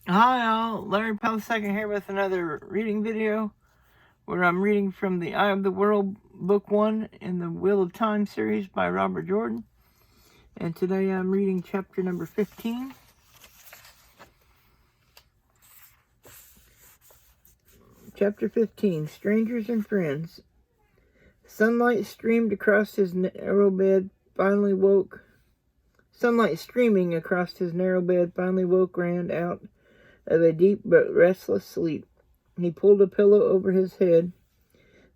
Hi all, Larry Powell II here with another reading video where I'm reading from the Eye of the World Book 1 in the Wheel of Time series by Robert Jordan. And today I'm reading chapter number 15. Chapter 15, Strangers and Friends. Sunlight streaming across his narrow bed finally woke Rand out of a deep but restless sleep. He pulled a pillow over his head,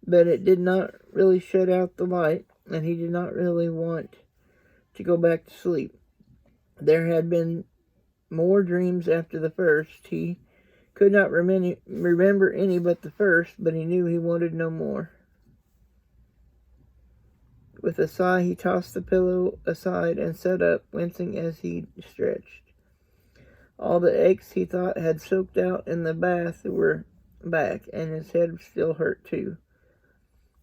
but it did not really shut out the light, and he did not really want to go back to sleep. There had been more dreams after the first. He could not remember any but the first, but he knew he wanted no more. With a sigh, he tossed the pillow aside and sat up, wincing as he stretched. All the aches he thought had soaked out in the bath were back, and his head still hurt too.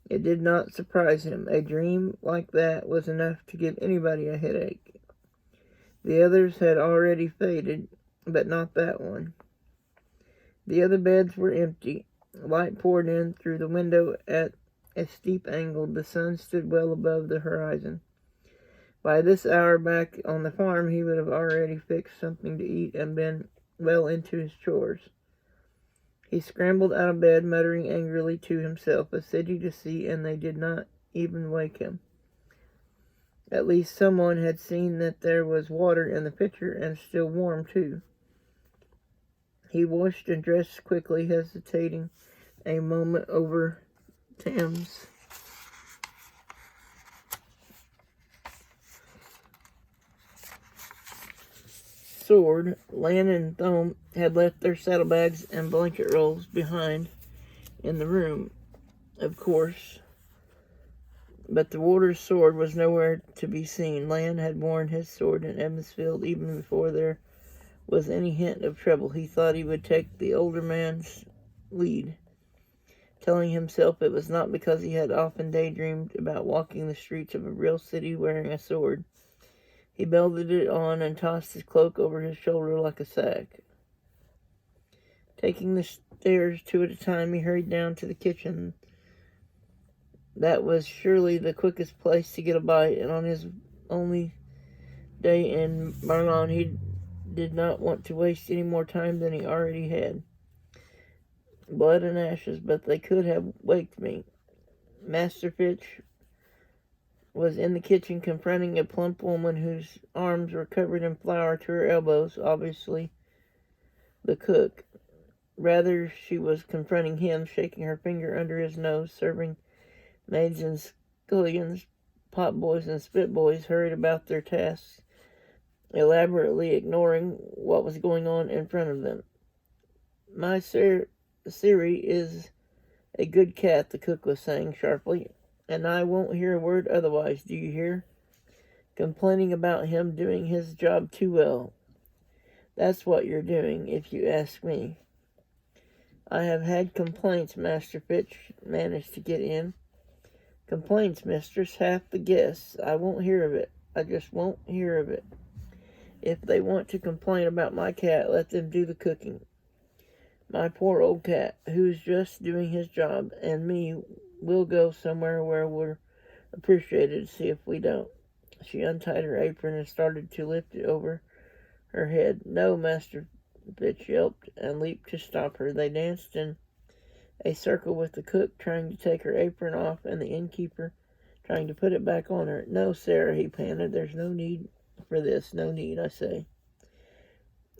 It did not surprise him. A dream like that was enough to give anybody a headache. The others had already faded, but not that one. The other beds were empty. Light poured in through the window at a steep angle. The sun stood well above the horizon. By this hour back on the farm, he would have already fixed something to eat and been well into his chores. He scrambled out of bed, muttering angrily to himself, a city to see, and they did not even wake him. At least someone had seen that there was water in the pitcher, and still warm, too. He washed and dressed quickly, hesitating a moment over Tam's sword. Lan and Thome had left their saddlebags and blanket rolls behind in the room, of course, but the warder's sword was nowhere to be seen. Lan had worn his sword in Evansfield even before there was any hint of trouble. He thought he would take the older man's lead, telling himself it was not because he had often daydreamed about walking the streets of a real city wearing a sword. He belted it on and tossed his cloak over his shoulder like a sack. Taking the stairs two at a time, he hurried down to the kitchen. That was surely the quickest place to get a bite, and on his only day in Marlon, he did not want to waste any more time than he already had. Blood and ashes, but they could have waked me. Master Fitch was in the kitchen, confronting a plump woman whose arms were covered in flour to her elbows, obviously the cook. Rather, she was confronting him, shaking her finger under his nose. Serving maids and scullions, potboys and spitboys hurried about their tasks, elaborately ignoring what was going on in front of them. My Siri is a good cat, the cook was saying sharply, and I won't hear a word otherwise, do you hear? Complaining about him doing his job too well. That's what you're doing, if you ask me. I have had complaints, Master Fitch managed to get in. Complaints, mistress, half the guests. I won't hear of it. I just won't hear of it. If they want to complain about my cat, let them do the cooking. My poor old cat, who's just doing his job, and me, will go somewhere where we're appreciated. See if we don't. She untied her apron and started to lift it over her head. No, Master Fitch yelped and leaped to stop her. They danced in a circle with the cook trying to take her apron off and the innkeeper trying to put it back on her. No, Sarah, he panted. There's no need for this. No need, I say.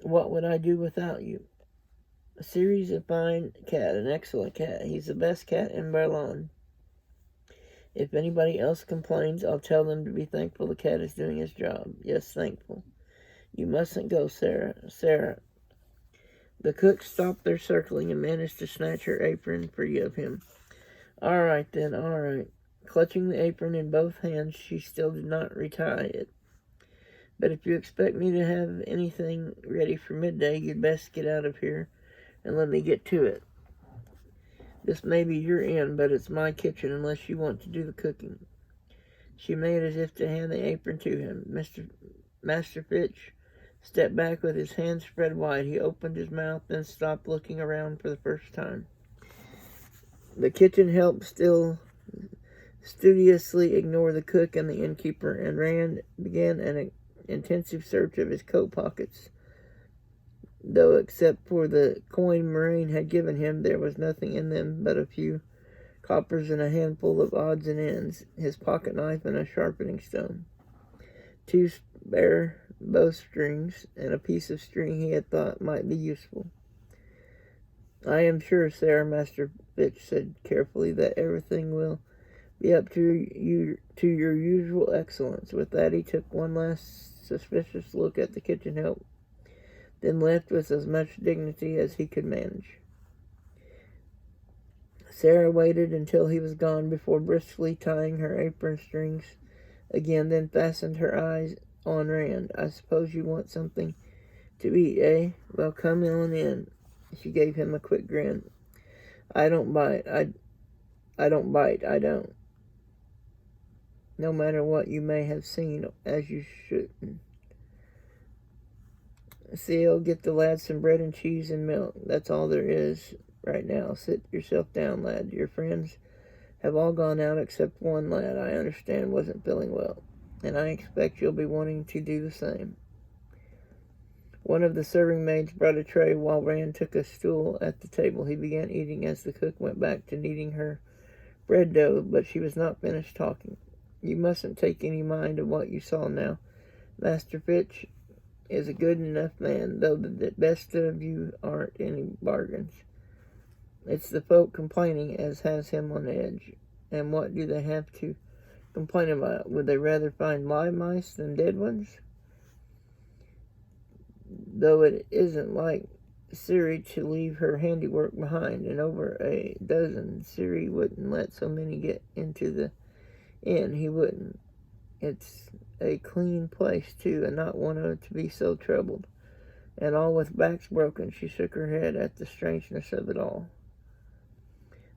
What would I do without you? Siri's a fine cat, an excellent cat. He's the best cat in Berlin. If anybody else complains, I'll tell them to be thankful the cat is doing his job. Yes, thankful. You mustn't go, Sarah. Sarah. The cook stopped their circling and managed to snatch her apron free of him. All right, then, all right. Clutching the apron in both hands, she still did not retie it. But if you expect me to have anything ready for midday, you'd best get out of here and let me get to it. This may be your end, but it's my kitchen unless you want to do the cooking. She made as if to hand the apron to him. Master Fitch stepped back with his hands spread wide. He opened his mouth, then stopped, looking around for the first time. The kitchen help still studiously ignored the cook and the innkeeper, and Rand began an intensive search of his coat pockets. Though except for the coin Moraine had given him, there was nothing in them but a few coppers and a handful of odds and ends, his pocket knife and a sharpening stone, 2 spare bowstrings, and a piece of string he had thought might be useful. I am sure, Sarah, Master Fitch said carefully, that everything will be up to your usual excellence. With that, he took one last suspicious look at the kitchen help, then left with as much dignity as he could manage. Sarah waited until he was gone before briskly tying her apron strings again, then fastened her eyes on Rand. I suppose you want something to eat, eh? Well, come on in. She gave him a quick grin. I don't bite. I don't bite. I don't. No matter what you may have seen, as you shouldn't. Seal, get the lad some bread and cheese and milk. That's all there is right now. Sit yourself down, lad. Your friends have all gone out except one lad I understand wasn't feeling well, and I expect you'll be wanting to do the same. One of the serving maids brought a tray while Rand took a stool at the table. He began eating as the cook went back to kneading her bread dough, but she was not finished talking. You mustn't take any mind of what you saw now. Master Fitch is a good enough man, though the best of you aren't any bargains. It's the folk complaining as has him on edge. And what do they have to complain about? Would they rather find live mice than dead ones? Though it isn't like Ciri to leave her handiwork behind, and over a dozen, Ciri wouldn't let so many get into the inn. He wouldn't. It's a clean place, too, and not one to be so troubled. And all with backs broken. She shook her head at the strangeness of it all.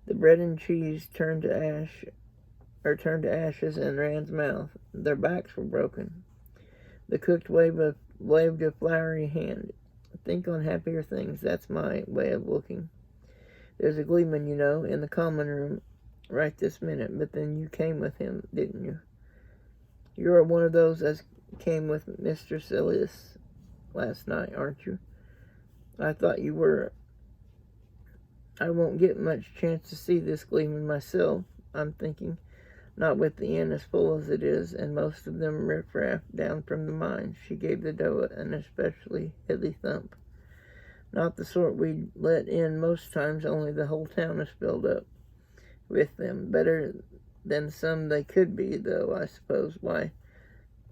The bread and cheese turned to ashes in Rand's mouth. Their backs were broken. The cook waved a flowery hand. Think on happier things. That's my way of looking. There's a gleeman, you know, in the common room right this minute. But then you came with him, didn't you? You're one of those as came with Mr. Silas last night, aren't you? I thought you were. I won't get much chance to see this gleeman myself, I'm thinking. Not with the inn as full as it is, and most of them riffraff down from the mines. She gave the dough an especially heavy thump. Not the sort we'd let in most times, only the whole town is filled up with them. Better than some they could be, though, I suppose. Why,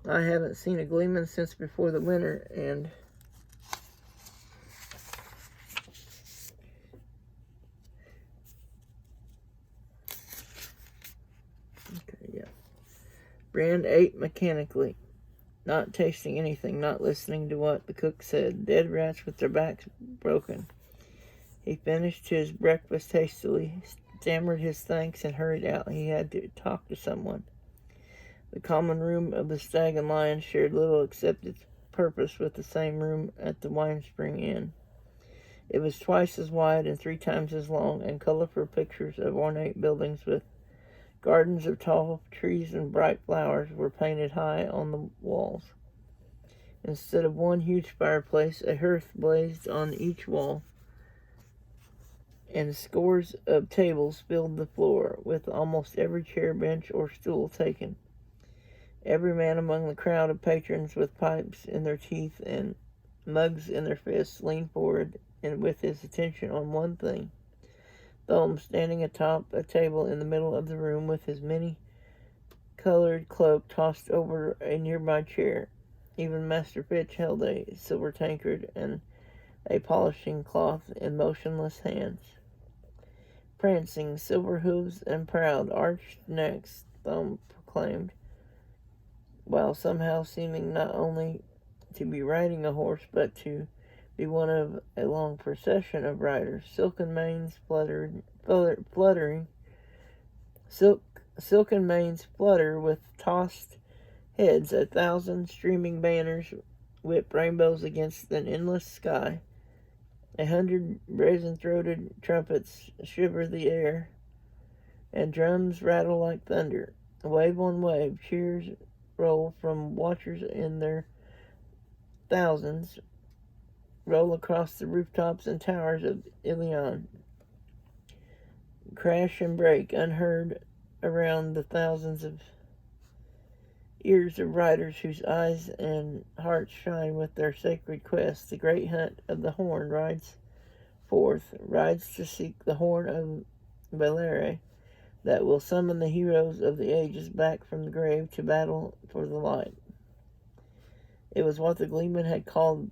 I haven't seen a gleeman since before the winter, and Rand ate mechanically, not tasting anything, not listening to what the cook said. Dead rats with their backs broken. He finished his breakfast hastily, stammered his thanks, and hurried out. He had to talk to someone. The common room of the Stag and Lion shared little except its purpose with the same room at the Wine Spring Inn. It was twice as wide and 3 times as long, and colorful pictures of ornate buildings with gardens of tall trees and bright flowers were painted high on the walls. Instead of one huge fireplace, a hearth blazed on each wall, and scores of tables filled the floor, with almost every chair, bench, or stool taken. Every man among the crowd of patrons, with pipes in their teeth and mugs in their fists, leaned forward and with his attention on one thing. Thumb, standing atop a table in the middle of the room with his many-colored cloak tossed over a nearby chair. Even Master Fitch held a silver tankard and a polishing cloth in motionless hands. Prancing, silver hooves and proud, arched necks, Thumb proclaimed, while somehow seeming not only to be riding a horse, but to be one of a long procession of riders. Silken manes flutter with tossed heads. 1,000 streaming banners whip rainbows against an endless sky. 100 brazen-throated trumpets shiver the air, and drums rattle like thunder. Wave on wave, cheers roll from watchers in their thousands, roll across the rooftops and towers of Ilion. Crash and break, unheard around the thousands of ears of riders whose eyes and hearts shine with their sacred quest. The great hunt of the horn rides forth, rides to seek the horn of Valere that will summon the heroes of the ages back from the grave to battle for the light. It was what the Gleeman had called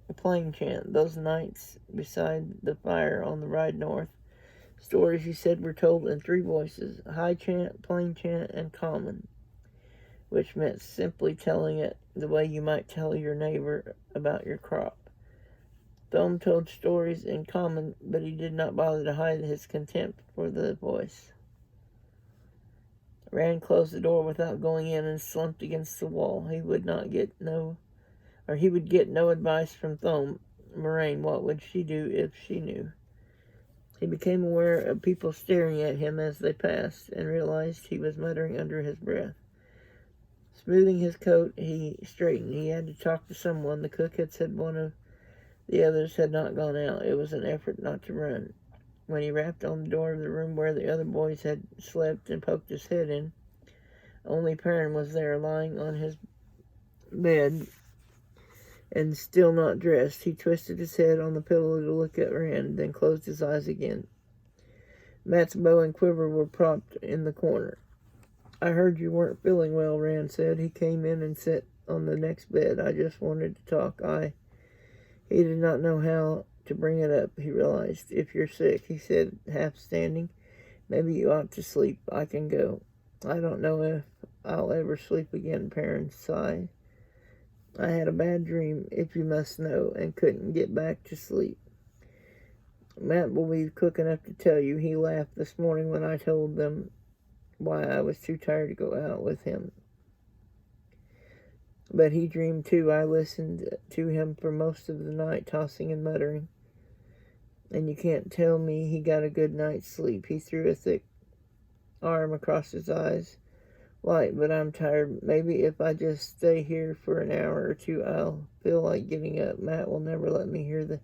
a plain chant, those nights beside the fire on the ride north. Stories, he said, were told in three voices: high chant, plain chant, and common, which meant simply telling it the way you might tell your neighbor about your crop. Thome told stories in common, but he did not bother to hide his contempt for the voice. Rand closed the door without going in and slumped against the wall. He would get no advice from Thome. Moraine, what would she do if she knew? He became aware of people staring at him as they passed, and realized he was muttering under his breath. Smoothing his coat, he straightened. He had to talk to someone. The cook had said one of the others had not gone out. It was an effort not to run. When he rapped on the door of the room where the other boys had slept and poked his head in, only Perrin was there, lying on his bed and still not dressed. He twisted his head on the pillow to look at Rand, then closed his eyes again. Matt's bow and quiver were propped in the corner. I heard you weren't feeling well, Rand said. He came in and sat on the next bed. I just wanted to talk. He did not know how to bring it up, he realized. If you're sick, he said, half standing, maybe you ought to sleep. I can go. I don't know if I'll ever sleep again, Perrin sighed. I had a bad dream, if you must know, and couldn't get back to sleep. Matt will be quick enough to tell you. He laughed this morning when I told them why I was too tired to go out with him. But he dreamed too. I listened to him for most of the night, tossing and muttering. And you can't tell me he got a good night's sleep. He threw a thick arm across his eyes. Light, but I'm tired. Maybe if I just stay here for an hour or two, I'll feel like getting up. Matt will never let me hear the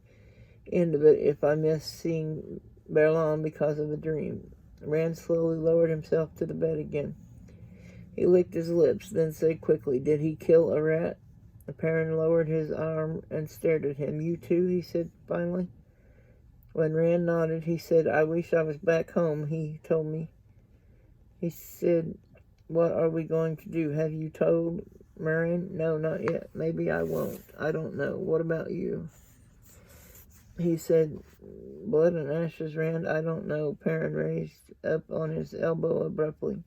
end of it if I miss seeing Berlin because of a dream. Rand slowly lowered himself to the bed again. He licked his lips, then said quickly, did he kill a rat? Perrin lowered his arm and stared at him. You too, he said finally. When Rand nodded, he said, I wish I was back home, he told me. He said, what are we going to do? Have you told Moraine? No, not yet. Maybe I won't. I don't know. What about you? He said, blood and ashes, Rand. I don't know. Perrin raised up on his elbow abruptly.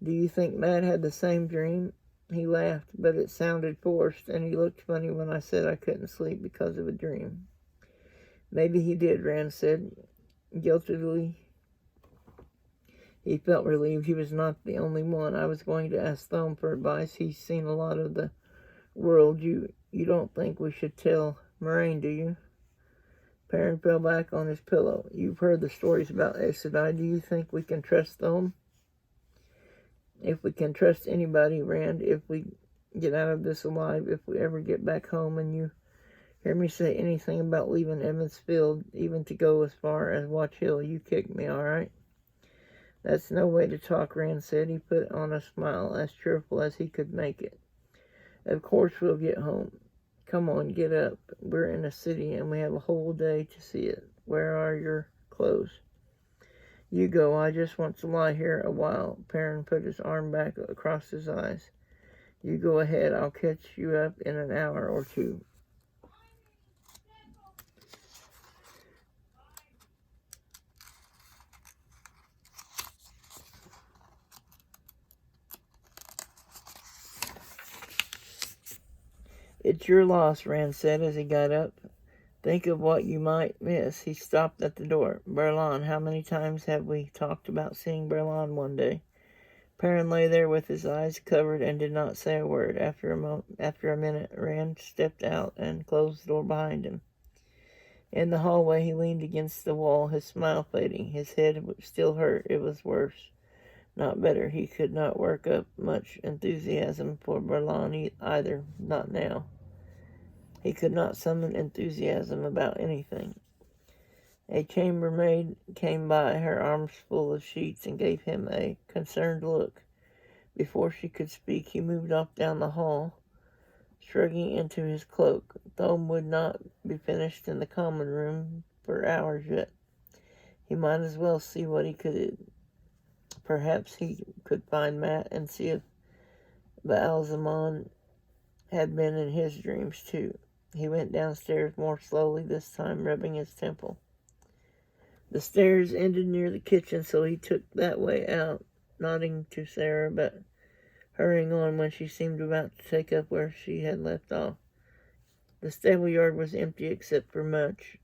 Do you think Matt had the same dream? He laughed, but it sounded forced, and he looked funny when I said I couldn't sleep because of a dream. Maybe he did, Rand said, guiltily. He felt relieved he was not the only one. I was going to ask Thome for advice. He's seen a lot of the world. You don't think we should tell Moraine, do you? Perrin fell back on his pillow. You've heard the stories about Aes Sedai. Do you think we can trust Thome? If we can trust anybody, Rand, if we get out of this alive, if we ever get back home and you hear me say anything about leaving Evansfield, even to go as far as Watch Hill, you kick me, all right? That's no way to talk, Rand said. He put on a smile as cheerful as he could make it. Of course we'll get home. Come on, get up. We're in a city and we have a whole day to see it. Where are your clothes? You go. I just want to lie here a while. Perrin put his arm back across his eyes. You go ahead. I'll catch you up in an hour or two. It's your loss, Rand said as he got up. Think of what you might miss. He stopped at the door. Berlin, how many times have we talked about seeing Berlin one day? Perrin lay there with his eyes covered and did not say a word. After a minute, Rand stepped out and closed the door behind him. In the hallway, he leaned against the wall, his smile fading. His head still hurt. It was worse, not better. He could not work up much enthusiasm for Berlin either, not now. He could not summon enthusiasm about anything. A chambermaid came by, her arms full of sheets, and gave him a concerned look. Before she could speak, he moved off down the hall, shrugging into his cloak. Thome would not be finished in the common room for hours yet. He might as well see what he could. Perhaps he could find Matt and see if Baalzamon had been in his dreams too. He went downstairs more slowly this time, rubbing his temple. The stairs ended near the kitchen, so he took that way out, nodding to Sarah, but hurrying on when she seemed about to take up where she had left off. The stable yard was empty except for Much,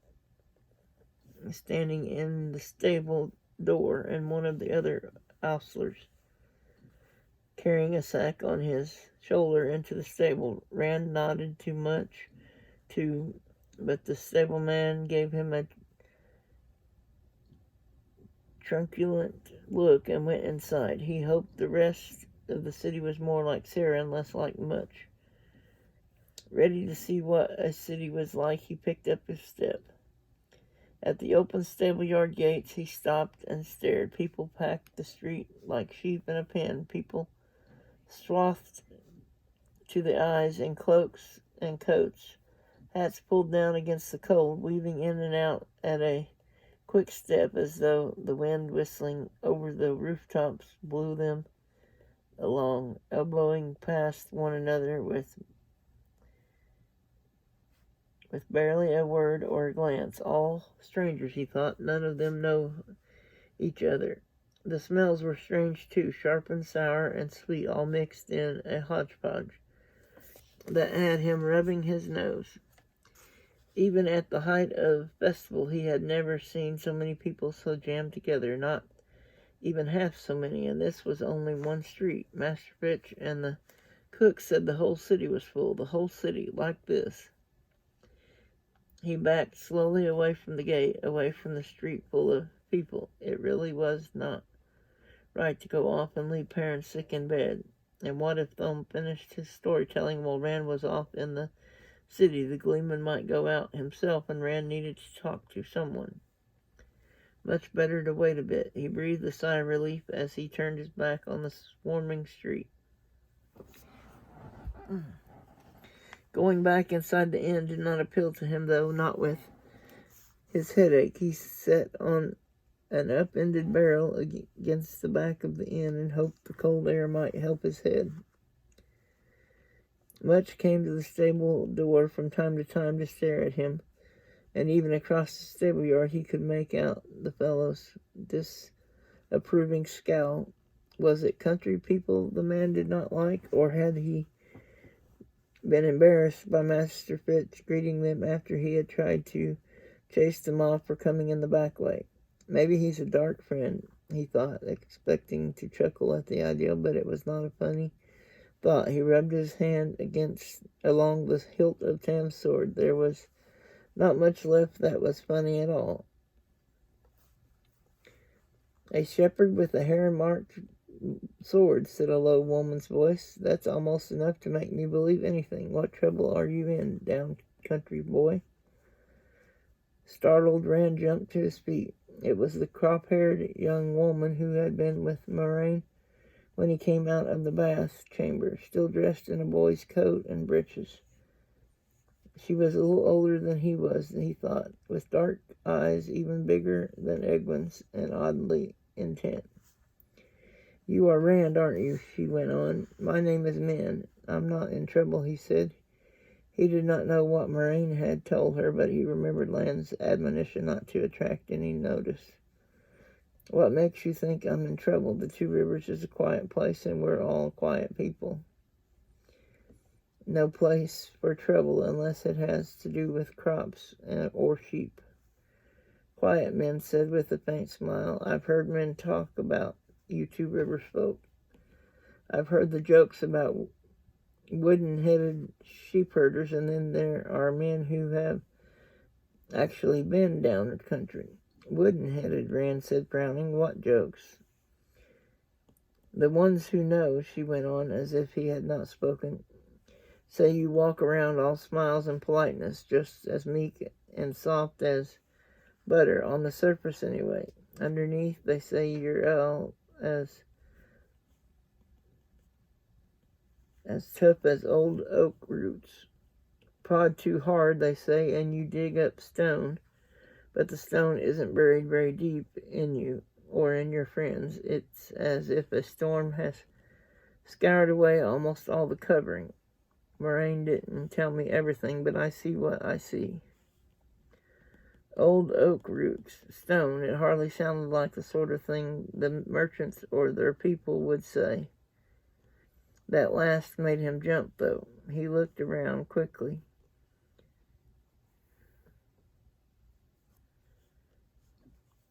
standing in the stable door, and one of the other ostlers, carrying a sack on his shoulder into the stable. Rand nodded to Much, too, but the stableman gave him a truculent look and went inside. He hoped the rest of the city was more like Sarah and less like Much. Ready to see what a city was like, he picked up his step. At the open stable yard gates, he stopped and stared. People packed the street like sheep in a pen. People swathed to the eyes in cloaks and coats, hats pulled down against the cold, weaving in and out at a quick step as though the wind whistling over the rooftops blew them along, elbowing past one another with barely a word or a glance. All strangers, he thought. None of them know each other. The smells were strange too, sharp and sour and sweet, all mixed in a hodgepodge that had him rubbing his nose. Even at the height of festival, he had never seen so many people so jammed together, not even half so many, and this was only one street. Master Fitch and the cook said the whole city was full, the whole city, like this. He backed slowly away from the gate, away from the street full of people. It really was not right to go off and leave Perrin sick in bed. And what if Thome finished his storytelling while Rand was off in the city? The gleeman might go out himself, and Rand needed to talk to someone. Much better to wait a bit. He breathed a sigh of relief as he turned his back on the swarming street. Going back inside the inn did not appeal to him, though, not with his headache. He sat on an upended barrel against the back of the inn and hoped the cold air might help his head. Much came to the stable door from time to time to stare at him, and even across the stable yard he could make out the fellow's disapproving scowl. Was it country people the man did not like, or had he been embarrassed by Master Fitch greeting them after he had tried to chase them off for coming in the back way? Maybe he's a dark friend, he thought, expecting to chuckle at the idea, but it was not a funny thought. He rubbed his hand along the hilt of Tam's sword. There was not much left that was funny at all. A shepherd with a hair-marked sword, said a low woman's voice. That's almost enough to make me believe anything. What trouble are you in, down country boy? Startled, Rand jumped to his feet. It was the crop-haired young woman who had been with Moraine when he came out of the bath chamber, still dressed in a boy's coat and breeches. She was a little older than he was, he thought, with dark eyes even bigger than Egwin's and oddly intent. You are Rand, aren't you? She went on. My name is Min. I'm not in trouble, he said. He did not know what Moraine had told her, but he remembered Land's admonition not to attract any notice. What makes you think I'm in trouble? The Two Rivers is a quiet place, and we're all quiet people. No place for trouble unless it has to do with crops or sheep. Quiet, Min said with a faint smile. I've heard men talk about you Two Rivers folk. I've heard the jokes about wooden-headed sheep herders, and then there are men who have actually been down the country. Wooden-headed, Rand said, frowning. What jokes? The ones who know, she went on, as if he had not spoken, say you walk around all smiles and politeness, just as meek and soft as butter, on the surface anyway. Underneath, they say you're all as tough as old oak roots. Prod too hard, they say, and you dig up stone, but the stone isn't buried very deep in you or in your friends. It's as if a storm has scoured away almost all the covering. Moraine didn't tell me everything, but I see what I see. Old oak roots, stone, it hardly sounded like the sort of thing the merchants or their people would say. That last made him jump, though. He looked around quickly.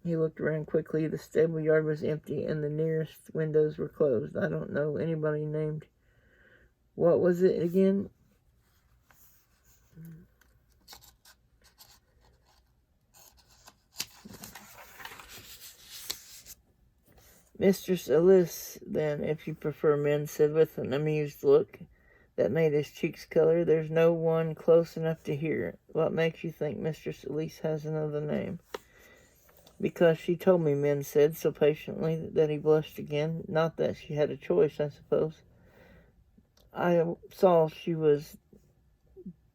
The stable yard was empty, and the nearest windows were closed. I don't know anybody named... What was it again? Mistress Alice, then, if you prefer, men said with an amused look that made his cheeks color. There's no one close enough to hear. What makes you think Mistress Alice has another name? Because she told me, men said so patiently that he blushed again. Not that she had a choice, I suppose. I saw she was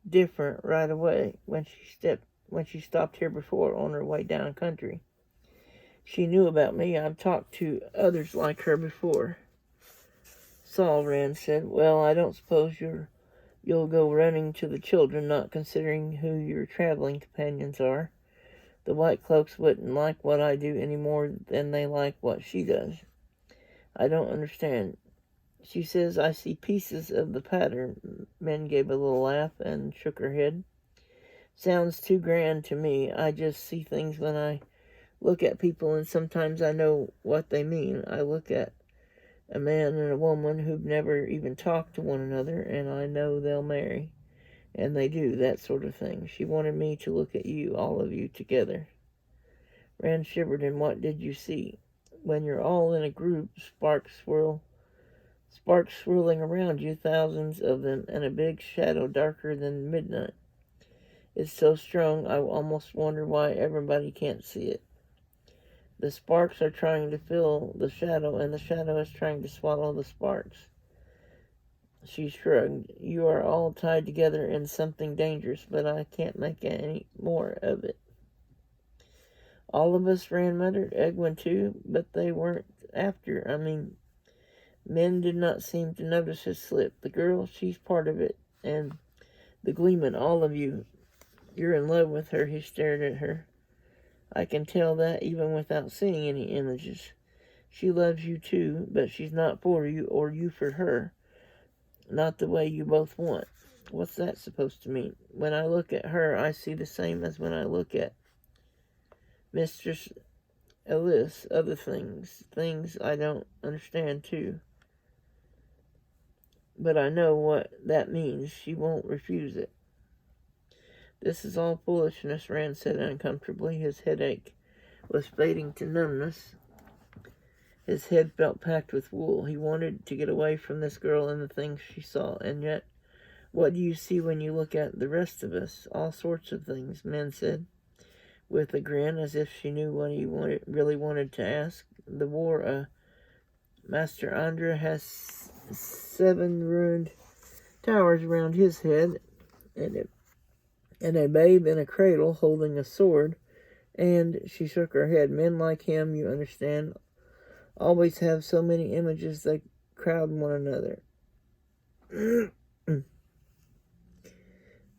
different right away when she stopped here before on her way down country. She knew about me. I've talked to others like her before. Saul, Rand said. Well, I don't suppose you'll go running to the children, not considering who your traveling companions are. The white cloaks wouldn't like what I do any more than they like what she does. I don't understand. She says I see pieces of the pattern. Min gave a little laugh and shook her head. Sounds too grand to me. I just see things when I look at people, and sometimes I know what they mean. I look at a man and a woman who've never even talked to one another, and I know they'll marry. And they do, that sort of thing. She wanted me to look at you, all of you, together. Rand shivered. And what did you see? When you're all in a group, sparks swirling around you, thousands of them, and a big shadow darker than midnight. It's so strong, I almost wonder why everybody can't see it. The sparks are trying to fill the shadow, and the shadow is trying to swallow the sparks. She shrugged. You are all tied together in something dangerous, but I can't make any more of it. All of us, Rand muttered. Egwin too, but they weren't after. Men did not seem to notice his slip. The girl, she's part of it, and the Gleeman, all of you. You're in love with her. He stared at her. I can tell that even without seeing any images. She loves you too, but she's not for you or you for her. Not the way you both want. What's that supposed to mean? When I look at her, I see the same as when I look at Mistress Alice. Other things I don't understand too. But I know what that means. She won't refuse it. This is all foolishness, Rand said uncomfortably. His headache was fading to numbness. His head felt packed with wool. He wanted to get away from this girl and the things she saw. And yet, what do you see when you look at the rest of us? All sorts of things, Men said, with a grin, as if she knew what he really wanted to ask. The war, Master Andra has 7 ruined towers around his head, and a babe in a cradle holding a sword. And she shook her head. Men like him, you understand, always have so many images they crowd one another.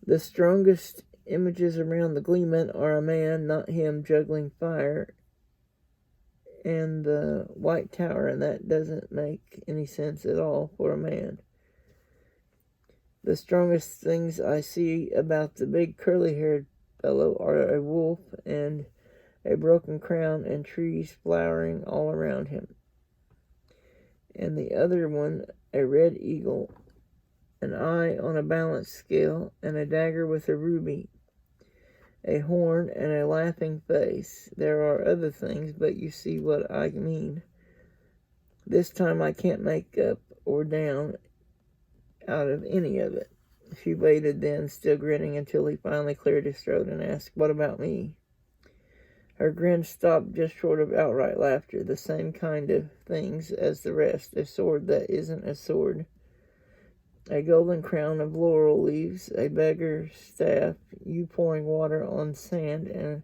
The strongest images around the Gleeman are a man, not him, juggling fire, and the White Tower, and that doesn't make any sense at all for a man. The strongest things I see about the big curly-haired fellow are a wolf and a broken crown and trees flowering all around him. and the other one a red eagle, an eye on a balance scale, and a dagger with a ruby, a horn, and a laughing face. There are other things, but you see what I mean. This time I can't make up or down out of any of it." She waited then, still grinning, until he finally cleared his throat and asked, "What about me?" Her grin stopped just short of outright laughter. "The same kind of things as the rest. A sword that isn't a sword. A golden crown of laurel leaves, a beggar's staff, you pouring water on sand, and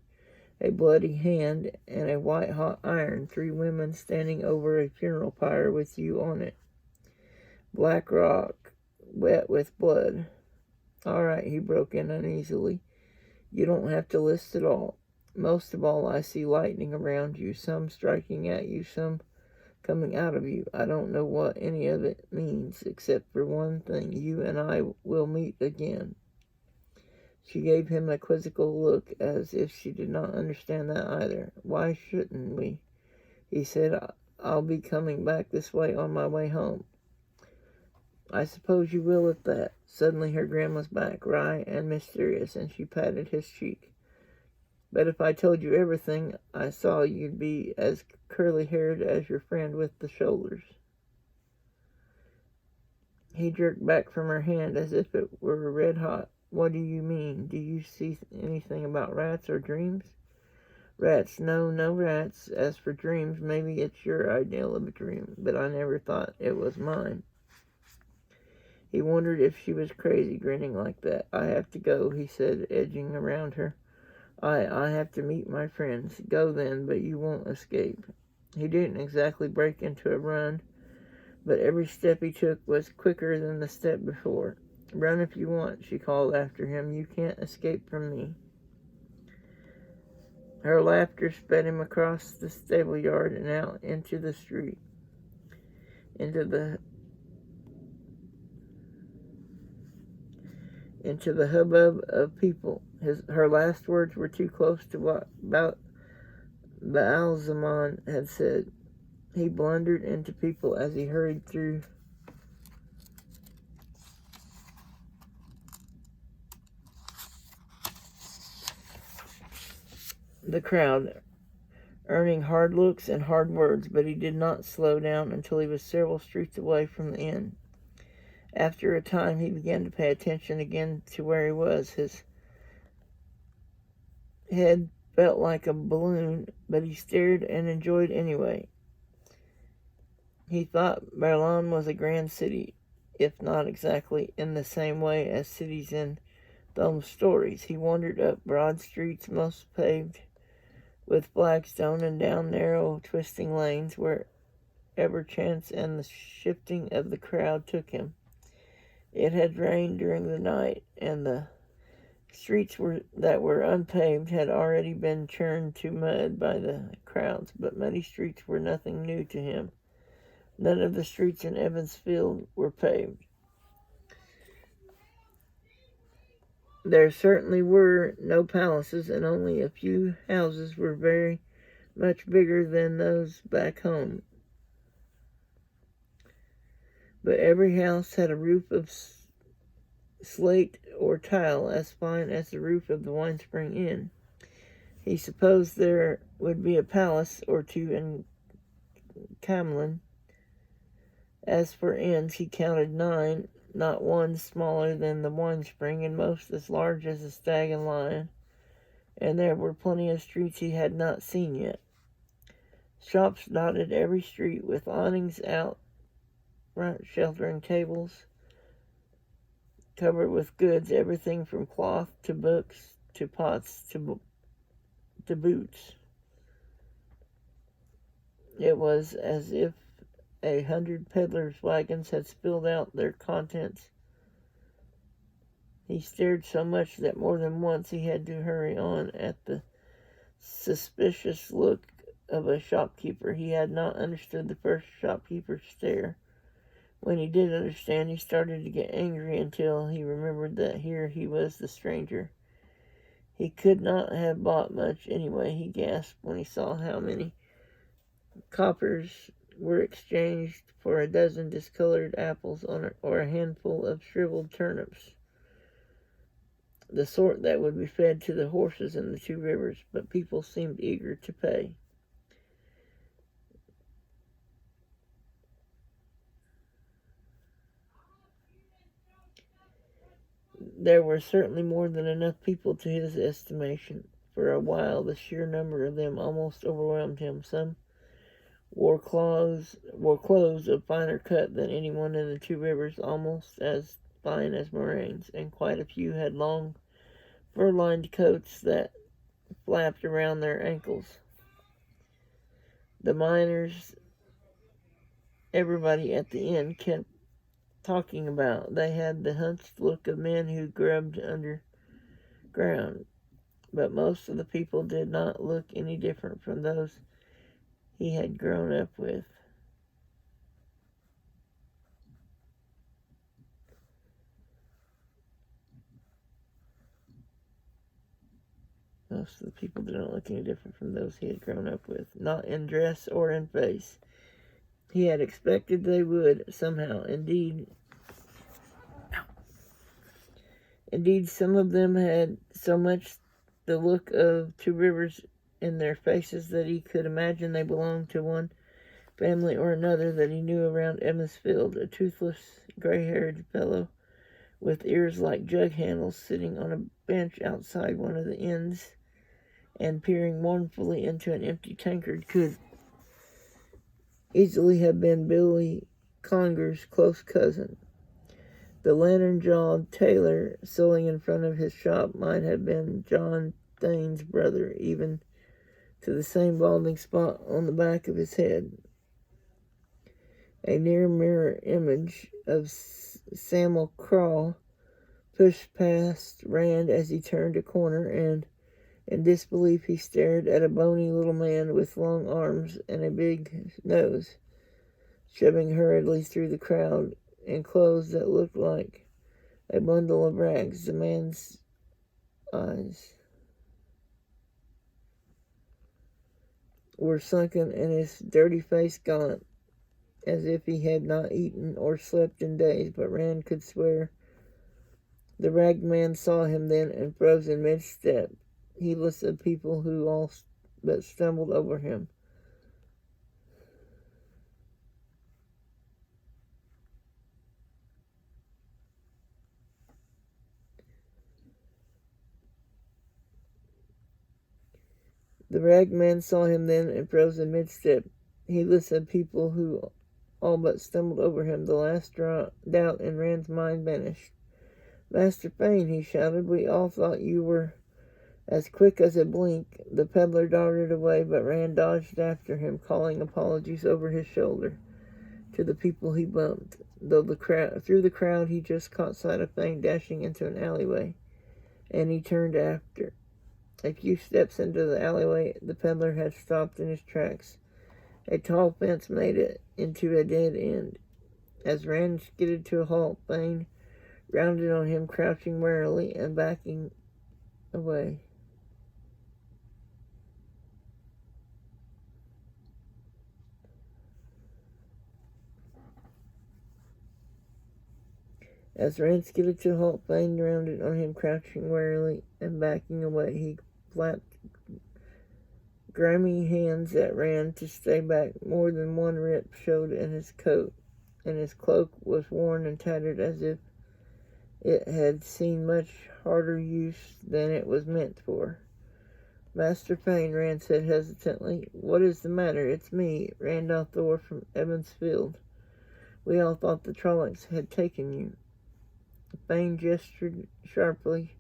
a bloody hand, and a white-hot iron. 3 women standing over a funeral pyre with you on it. Black rock, wet with blood." "All right," he broke in uneasily. "You don't have to list it all. Most of all, I see lightning around you, some striking at you, some coming out of you. I don't know what any of it means, except for one thing. You and I will meet again." She gave him a quizzical look, as if she did not understand that either. "Why shouldn't we?" he said. "I'll be coming back this way on my way home." "I suppose you will at that." Suddenly her grin was back, wry and mysterious, and she patted his cheek. "But if I told you everything I saw, you'd be as curly-haired as your friend with the shoulders." He jerked back from her hand as if it were red hot. "What do you mean? Do you see anything about rats or dreams?" "Rats? No rats. As for dreams, maybe it's your ideal of a dream, but I never thought it was mine." He wondered if she was crazy, grinning like that. "I have to go," he said, edging around her. I have to meet my friends." "Go then, but you won't escape." He didn't exactly break into a run, but every step he took was quicker than the step before. "Run if you want," she called after him. "You can't escape from me." Her laughter sped him across the stable yard and out into the street, into the hubbub of people. Her last words were too close to what Baalzamon had said. He blundered into people as he hurried through the crowd, earning hard looks and hard words, but he did not slow down until he was several streets away from the inn. After a time, he began to pay attention again to where he was. His head felt like a balloon, but he stared and enjoyed anyway. He thought Berlin was a grand city, if not exactly in the same way as cities in those stories. He wandered up broad streets, most paved with flagstone, and down narrow, twisting lanes wherever chance and the shifting of the crowd took him. It had rained during the night, and the streets that were unpaved had already been churned to mud by the crowds, but muddy streets were nothing new to him. None of the streets in Evansfield were paved. There certainly were no palaces, and only a few houses were very much bigger than those back home. But every house had a roof of slate or tile as fine as the roof of the Wine Spring Inn. He supposed there would be a palace or two in Camlin. As for inns, he counted 9, not one smaller than the Wine Spring, and most as large as the Stag and Lion, and there were plenty of streets he had not seen yet. Shops dotted every street, with awnings out front sheltering tables covered with goods, everything from cloth to books to pots to boots. It was as if 100 peddlers' wagons had spilled out their contents. He stared so much that more than once he had to hurry on at the suspicious look of a shopkeeper. He had not understood the first shopkeeper's stare. When he did understand, he started to get angry until he remembered that here he was the stranger. He could not have bought much anyway, he gasped when he saw how many coppers were exchanged for a dozen discolored apples or a handful of shriveled turnips, the sort that would be fed to the horses in the two rivers, but people seemed eager to pay. There were certainly more than enough people to his estimation. For a while the sheer number of them almost overwhelmed him. Some wore clothes of finer cut than anyone in the two rivers, almost as fine as moraines, and quite a few had long fur-lined coats that flapped around their ankles. The miners everybody at the inn kept talking about. They had the hunched look of men who grubbed underground, but most of the people did not look any different from those he had grown up with. Most of the people did not look any different from those he had grown up with, not in dress or in face. He had expected they would, somehow. Indeed, some of them had so much the look of two rivers in their faces that he could imagine they belonged to one family or another that he knew around Evansfield, a toothless, gray-haired fellow with ears like jug handles sitting on a bench outside one of the inns and peering mournfully into an empty tankard could easily have been Billy Conger's close cousin. The lantern-jawed tailor sewing in front of his shop might have been John Thane's brother, even to the same balding spot on the back of his head. A near-mirror image of Samuel Craw pushed past Rand as he turned a corner, and in disbelief he stared at a bony little man with long arms and a big nose, shoving hurriedly through the crowd in clothes that looked like a bundle of rags. The man's eyes were sunken and his dirty face gaunt, as if he had not eaten or slept in days, but Rand could swear the ragged man saw him then and froze in mid-step, heedless of people who all but stumbled over him. The ragged man saw him then and froze in mid-step, heedless of people who all but stumbled over him. The last doubt in Rand's mind vanished. "Master Fane," he shouted, "we all thought you were as quick as a blink." The peddler darted away, but Rand dodged after him, calling apologies over his shoulder to the people he bumped. Through the crowd he just caught sight of Fane dashing into an alleyway, and he turned after. A few steps into the alleyway, the peddler had stopped in his tracks. A tall fence made it into a dead end. As Rand skidded to a halt, Fane rounded on him, crouching warily and backing away. As Rand skidded to a halt, Fane rounded on him, crouching warily and backing away. He flapped grimy hands at Rand to stay back. More than one rip showed in his coat, and his cloak was worn and tattered as if it had seen much harder use than it was meant for. "Master Fane," Rand said hesitantly, "what is the matter?" "It's me, Randolph Thor from Evansfield. We all thought the Trollocs had taken you." Fane gestured sharply.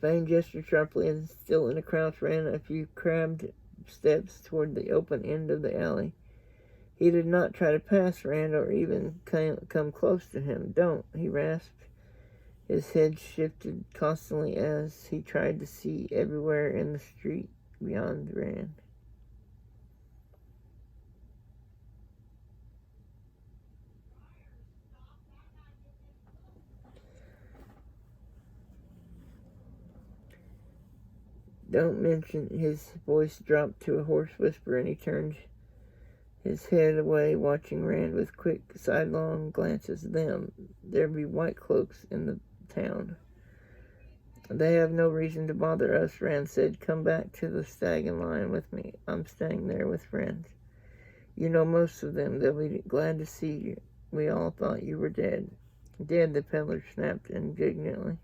Fane gestured sharply and, still in a crouch, ran a few crabbed steps toward the open end of the alley. He did not try to pass Rand or even come close to him. "Don't," he rasped. His head shifted constantly as he tried to see everywhere in the street beyond Rand. Don't mention. His voice dropped to a hoarse whisper, and he turned his head away, watching Rand with quick, sidelong glances. There be white cloaks in the town. They have no reason to bother us, Rand said. Come back to the Stag and Lion with me. I'm staying there with friends. You know most of them. They'll be glad to see you. We all thought you were dead. Dead, the peddler snapped indignantly.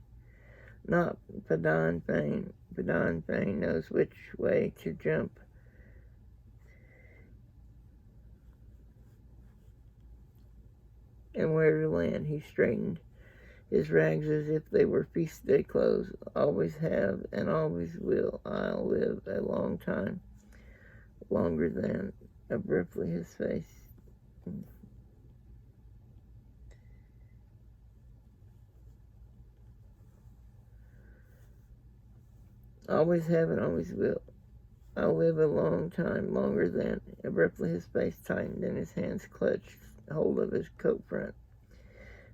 Not Padan Fane. Padan Fane knows which way to jump. And where to land. He straightened his rags as if they were feast day clothes. Always have and always will. I'll live a long time. Longer than. Abruptly his face. Always have and always will. I'll live a long time, longer than. Abruptly his face tightened and his hands clutched hold of his coat front.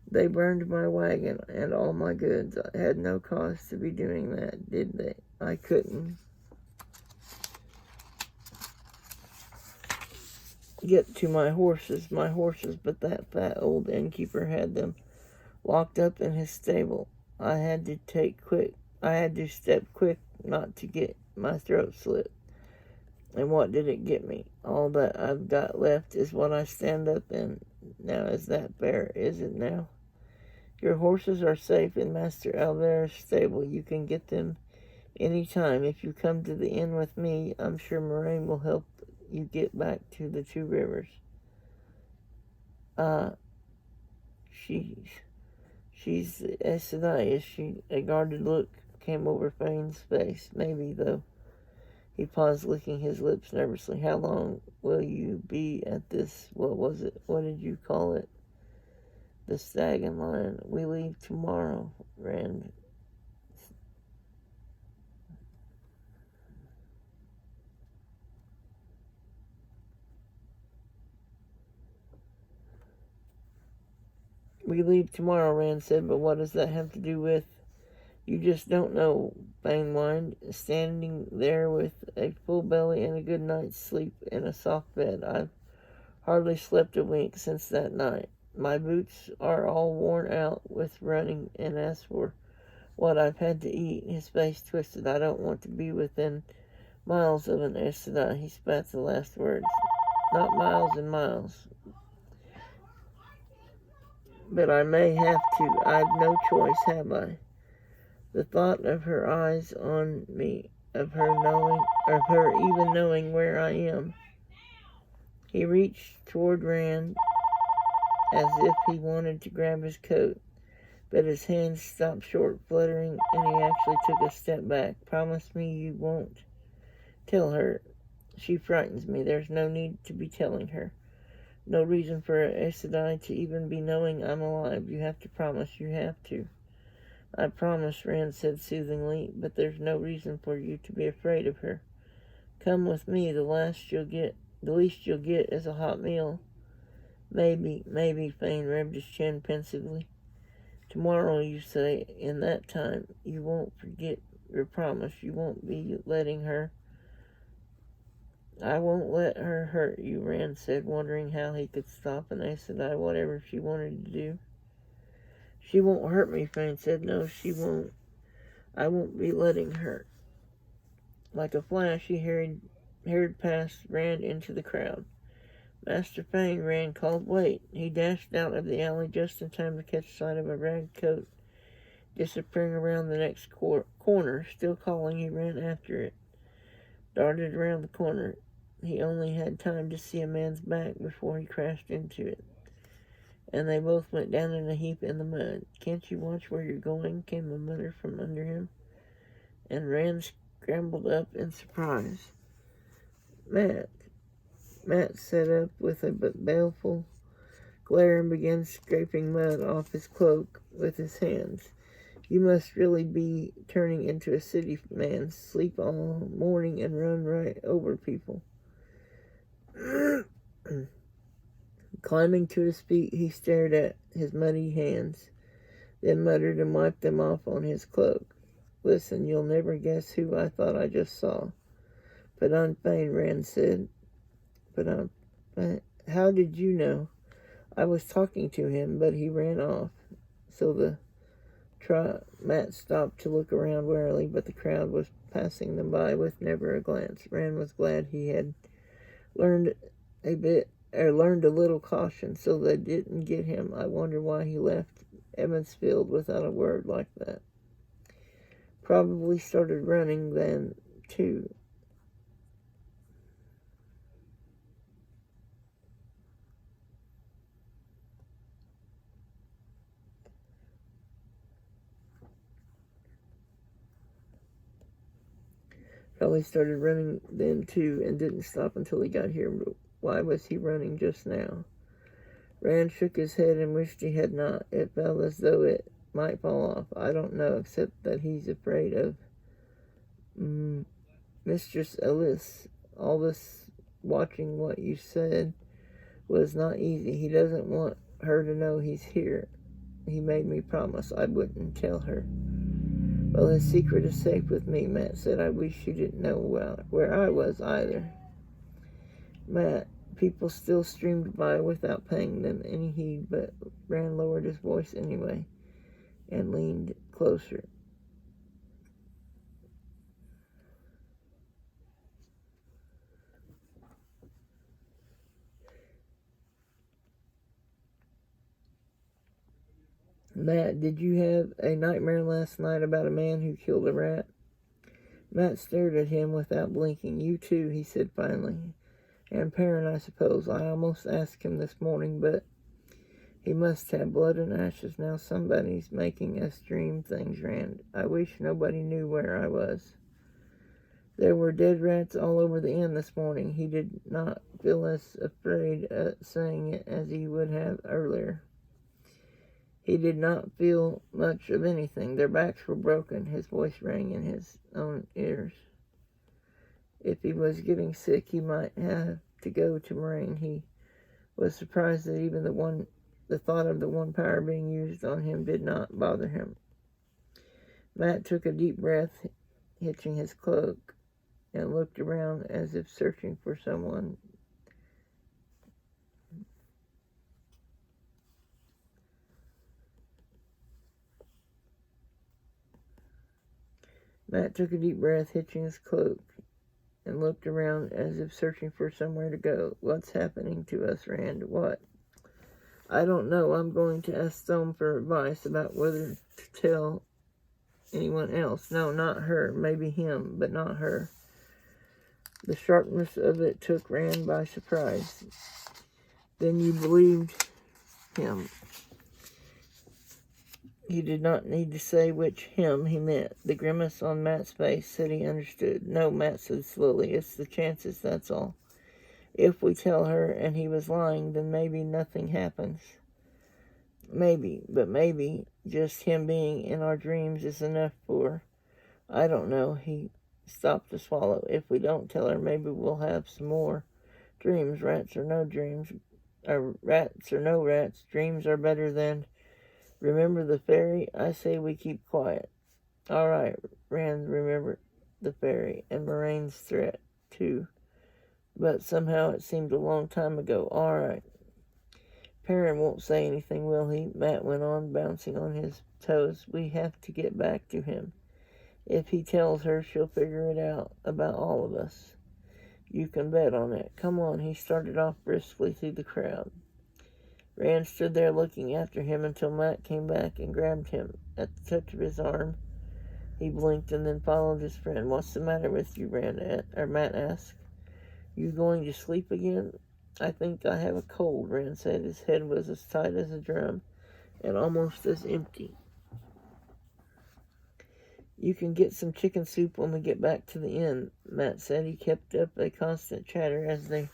They burned my wagon and all my goods. I had no cause to be doing that, did they? I couldn't get to my horses, but that fat old innkeeper had them locked up in his stable. I had to step quick not to get my throat slit. And what did it get me? All that I've got left is what I stand up in. Now, is that fair? Is it now? Your horses are safe in Master Albert's stable. You can get them any time. If you come to the inn with me, I'm sure Moraine will help you get back to the Two Rivers. She's Aes Sedai, is she? A guarded look came over Fane's face. Maybe, though. He paused, licking his lips nervously. How long will you be at this? What was it? What did you call it? The Stag and Lion. We leave tomorrow, Rand. We leave tomorrow, Rand said, but what does that have to do with? You just don't know, Fane whined, standing there with a full belly and a good night's sleep in a soft bed. I've hardly slept a wink since that night. My boots are all worn out with running, and as for what I've had to eat, his face twisted. I don't want to be within miles of an Aes Sedai. He spat the last words. Not miles and miles. But I may have to. I've no choice, have I? The thought of her eyes on me, of her even knowing where I am. He reached toward Rand as if he wanted to grab his coat, but his hands stopped short, fluttering, and he actually took a step back. Promise me you won't tell her. She frightens me. There's no need to be telling her. No reason for Aes Sedai to even be knowing I'm alive. You have to promise. You have to. I promise, Rand said soothingly, but there's no reason for you to be afraid of her. Come with me. The least you'll get is a hot meal. Maybe, Fane rubbed his chin pensively. Tomorrow, you say, in that time, you won't forget your promise. You won't be letting her. I won't let her hurt you, Rand said, wondering how he could stop an Aes Sedai, whatever she wanted to do. She won't hurt me, Fane said. No, she won't. I won't be letting her. Like a flash, he hurried past Rand into the crowd. Master Fane, Rand called. Wait. He dashed out of the alley just in time to catch sight of a ragged coat disappearing around the next corner. Still calling, he ran after it. Darted around the corner. He only had time to see a man's back before he crashed into it. And they both went down in a heap in the mud. Can't you watch where you're going? Came a mutter from under him. And Rand scrambled up in surprise. Matt sat up with a baleful glare and began scraping mud off his cloak with his hands. You must really be turning into a city man. Sleep all morning and run right over people. Climbing to his feet, he stared at his muddy hands, then muttered and wiped them off on his cloak. Listen, you'll never guess who I thought I just saw. But unfeigned, Rand said. But how did you know? I was talking to him, but he ran off. So Matt stopped to look around warily, but the crowd was passing them by with never a glance. Rand was glad he had learned a little caution so they didn't get him. I wonder why he left Evansfield without a word like that. Probably started running then, too. Probably started running then, too, and didn't stop until he got here. But why was he running just now? Rand shook his head and wished he had not. It felt as though it might fall off. I don't know, except that he's afraid of Mistress Alice. All this watching what you said was not easy. He doesn't want her to know he's here. He made me promise I wouldn't tell her. Well, his secret is safe with me, Matt said. I wish you didn't know where I was either. Matt, people still streamed by without paying them any heed, but Rand lowered his voice anyway and leaned closer. Matt, did you have a nightmare last night about a man who killed a rat? Matt stared at him without blinking. You too, he said finally. And Perrin, I suppose. I almost asked him this morning, but he must have blood and ashes. Now somebody's making us dream things, Rand. I wish nobody knew where I was. There were dead rats all over the inn this morning. He did not feel as afraid saying it as he would have earlier. He did not feel much of anything. Their backs were broken. His voice rang in his own ears. If he was getting sick, he might have to go to Moraine. He was surprised that even the thought of the one power being used on him did not bother him. Matt took a deep breath, hitching his cloak, and looked around as if searching for someone. Matt took a deep breath, hitching his cloak, and looked around as if searching for somewhere to go. What's happening to us, Rand? What? I don't know. I'm going to ask Stone for advice about whether to tell anyone else. No, not her. Maybe him, but not her. The sharpness of it took Rand by surprise. Then you believed him. He did not need to say which him he meant. The grimace on Matt's face said he understood. No, Matt said slowly, it's the chances, that's all. If we tell her and he was lying, then maybe nothing happens. Maybe, but maybe just him being in our dreams is enough for, I don't know. He stopped to swallow. If we don't tell her, maybe we'll have some more dreams. Rats or no dreams, or rats or no rats, dreams are better than... Remember the ferry? I say we keep quiet. All right, Rand remembered the ferry and Moraine's threat, too. But somehow it seemed a long time ago. All right. Perrin won't say anything, will he? Matt went on, bouncing on his toes. We have to get back to him. If he tells her, she'll figure it out about all of us. You can bet on it. Come on, he started off briskly through the crowd. Rand stood there looking after him until Matt came back and grabbed him. At the touch of his arm, he blinked and then followed his friend. What's the matter with you, Matt asked. You going to sleep again? I think I have a cold, Rand said. His head was as tight as a drum and almost as empty. You can get some chicken soup when we get back to the inn, Matt said. He kept up a constant chatter as they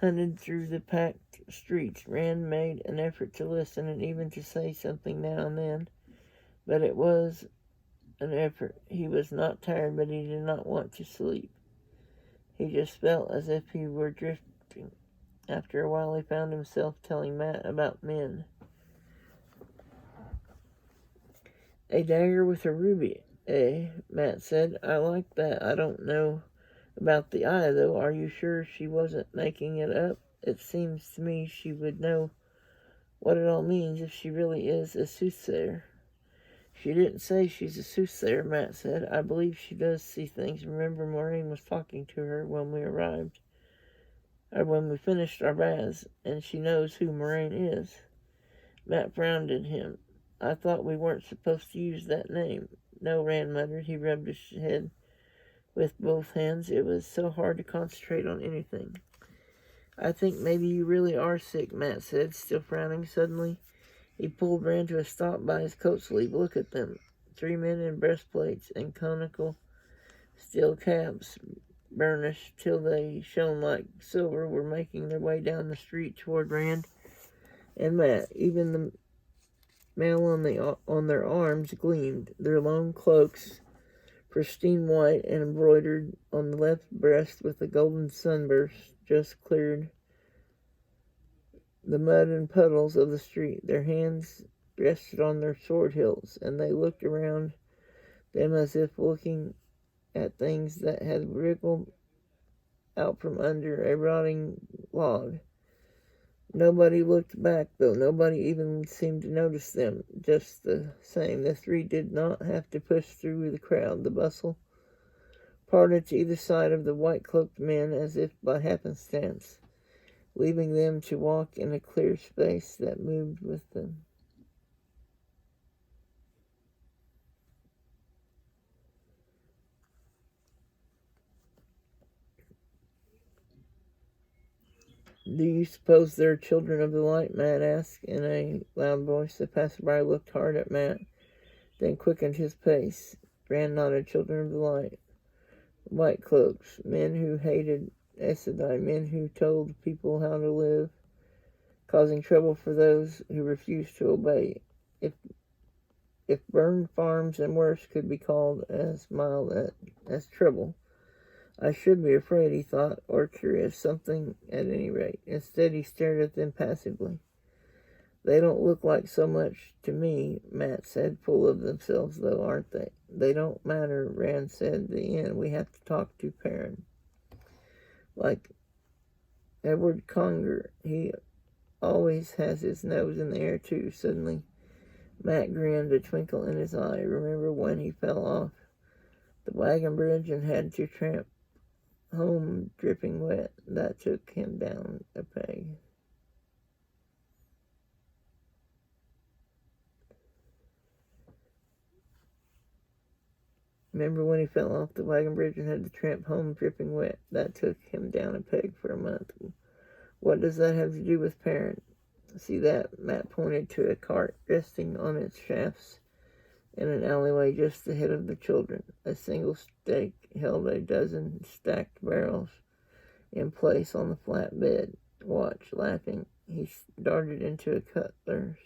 hunted through the packed streets. Rand made an effort to listen and even to say something now and then, but it was an effort. He was not tired, but he did not want to sleep. He just felt as if he were drifting. After a while, he found himself telling Matt about men. A dagger with a ruby Matt said. I like that. I don't know about the eye, though. Are you sure she wasn't making it up? It seems to me she would know what it all means if she really is a soothsayer. She didn't say she's a soothsayer, Matt said. I believe she does see things. Remember, Maureen was talking to her when we arrived, or when we finished our baths, and she knows who Maureen is. Matt frowned at him. I thought we weren't supposed to use that name. No, Rand muttered. He rubbed his head with both hands. It was so hard to concentrate on anything. I think maybe you really are sick, Matt said, still frowning. Suddenly, he pulled Rand to a stop by his coat sleeve. Look at them. 3 men in breastplates and conical steel caps, burnished till they shone like silver, were making their way down the street toward Rand and Matt. Even the mail on their arms gleamed. Their long cloaks, pristine white and embroidered on the left breast with a golden sunburst, just cleared the mud and puddles of the street. Their hands rested on their sword hilts, and they looked around them as if looking at things that had wriggled out from under a rotting log. Nobody looked back, though. Nobody even seemed to notice them. Just the same, the three did not have to push through the crowd. The bustle parted to either side of the white-cloaked men as if by happenstance, leaving them to walk in a clear space that moved with them. Do you suppose they're children of the light? Matt asked in a loud voice. The passerby looked hard at Matt, then quickened his pace. Rand nodded. Children of the light. White cloaks, men who hated Aes Sedai, men who told people how to live, causing trouble for those who refused to obey. If burned farms and worse could be called as mild as trouble, I should be afraid, he thought, or curious, something at any rate. Instead, he stared at them passively. They don't look like so much to me, Matt said, full of themselves, though, aren't they? They don't matter, Rand said. The end. We have to talk to Perrin. Like Edward Conger, he always has his nose in the air, too. Suddenly, Matt grinned, a twinkle in his eye. Remember when he fell off the wagon bridge and had to tramp home dripping wet? That took him down a peg. Remember when he fell off the wagon bridge and had to tramp home dripping wet? That took him down a peg for a month. What does that have to do with Perrin? See that? Matt pointed to a cart resting on its shafts in an alleyway just ahead of the children. A single stake held a dozen stacked barrels in place on the flat bed. Watch, laughing, he darted into a cutler's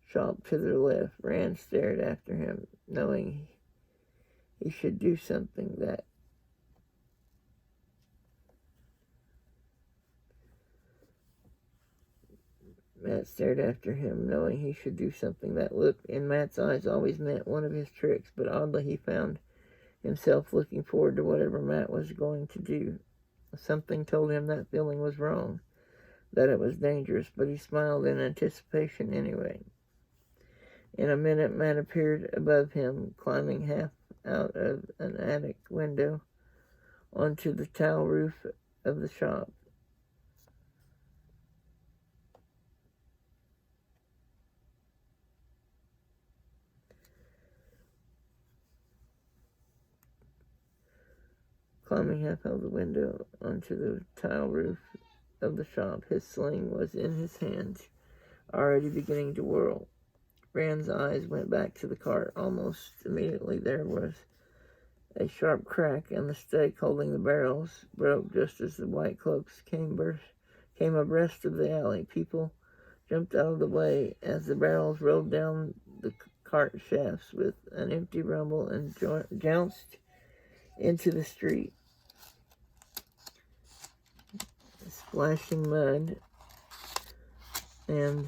shop to the left. Rand stared after him, knowing he should do something that Matt stared after him, knowing he should do something that look in Matt's eyes always meant one of his tricks, but oddly he found himself looking forward to whatever Matt was going to do. Something told him that feeling was wrong, that it was dangerous, but he smiled in anticipation anyway. In a minute, Matt appeared above him, climbing half out of an attic window onto the tile roof of the shop. Climbing half out of the window onto the tile roof of the shop, his sling was in his hands, already beginning to whirl. Rand's eyes went back to the cart. Almost immediately there was a sharp crack, and the stake holding the barrels broke just as the white cloaks came abreast of the alley. People jumped out of the way as the barrels rolled down the cart shafts with an empty rumble and jounced into the street, splashing mud and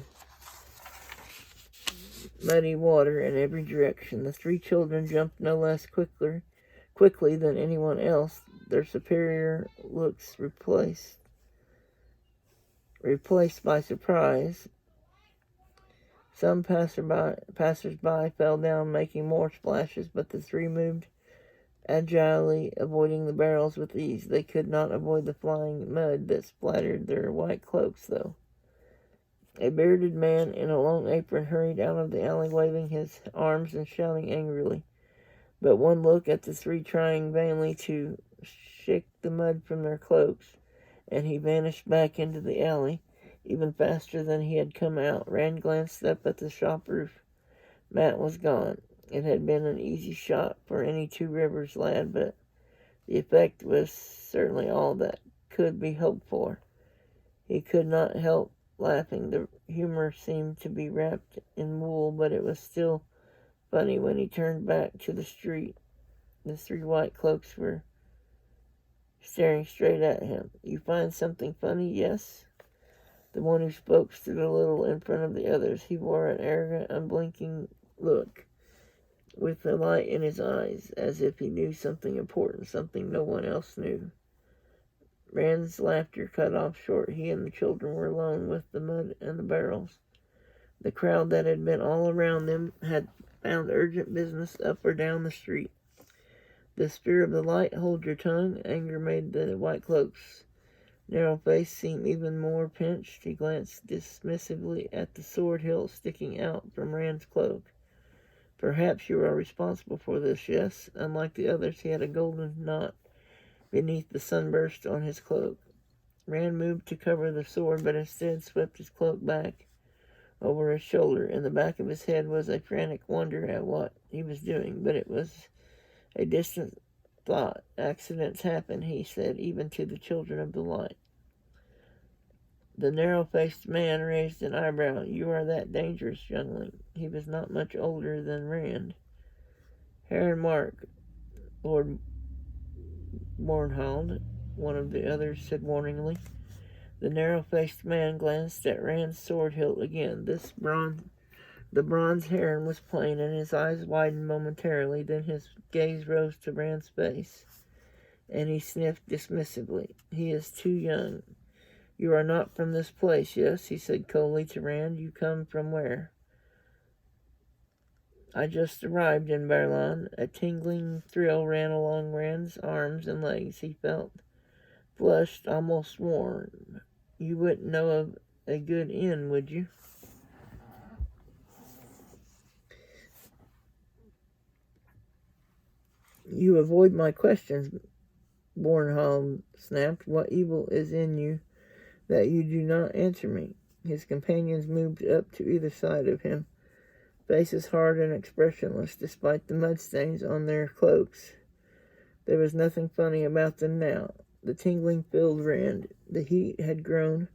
muddy water in every direction. The three children jumped no less quickly than anyone else, their superior looks replaced by surprise. Some passers-by fell down, making more splashes, but the three moved agilely, avoiding the barrels with ease. They could not avoid the flying mud that splattered their white cloaks, though. A bearded man in a long apron hurried out of the alley, waving his arms and shouting angrily. But one look at the three, trying vainly to shake the mud from their cloaks, and he vanished back into the alley, even faster than he had come out. Rand glanced up at the shop roof. Matt was gone. It had been an easy shot for any Two Rivers lad, but the effect was certainly all that could be hoped for. He could not help laughing. The humor seemed to be wrapped in wool, but it was still funny when he turned back to the street. The three white cloaks were staring straight at him. "You find something funny, yes?" The one who spoke stood a little in front of the others. He wore an arrogant, unblinking look, with the light in his eyes, as if he knew something important, something no one else knew. Rand's laughter cut off short. He and the children were alone with the mud and the barrels. The crowd that had been all around them had found urgent business up or down the street. "The spear of the light, hold your tongue." Anger made the white cloak's narrow face seem even more pinched. He glanced dismissively at the sword hilt sticking out from Rand's cloak. "Perhaps you are responsible for this, yes?" Unlike the others, he had a golden knot beneath the sunburst on his cloak. Rand moved to cover the sword, but instead swept his cloak back over his shoulder. In the back of his head was a frantic wonder at what he was doing, but it was a distant thought. "Accidents happen," he said, "even to the children of the light." The narrow-faced man raised an eyebrow. "You are that dangerous, youngling." He was not much older than Rand. "Herr Mark, Lord Bornhold," one of the others said warningly. The narrow-faced man glanced at Rand's sword hilt again. The bronze heron was plain, and his eyes widened momentarily. Then his gaze rose to Rand's face, and he sniffed dismissively. "He is too young." "You are not from this place, yes?" he said coldly to Rand. "You come from where?" "I just arrived in Berlin." A tingling thrill ran along Rand's arms and legs. He felt flushed, almost warm. "You wouldn't know of a good inn, would you?" "You avoid my questions," Bornholm snapped. "What evil is in you that you do not answer me?" His companions moved up to either side of him, faces hard and expressionless, despite the mud stains on their cloaks. There was nothing funny about them now. The tingling filled Rand. The heat had grown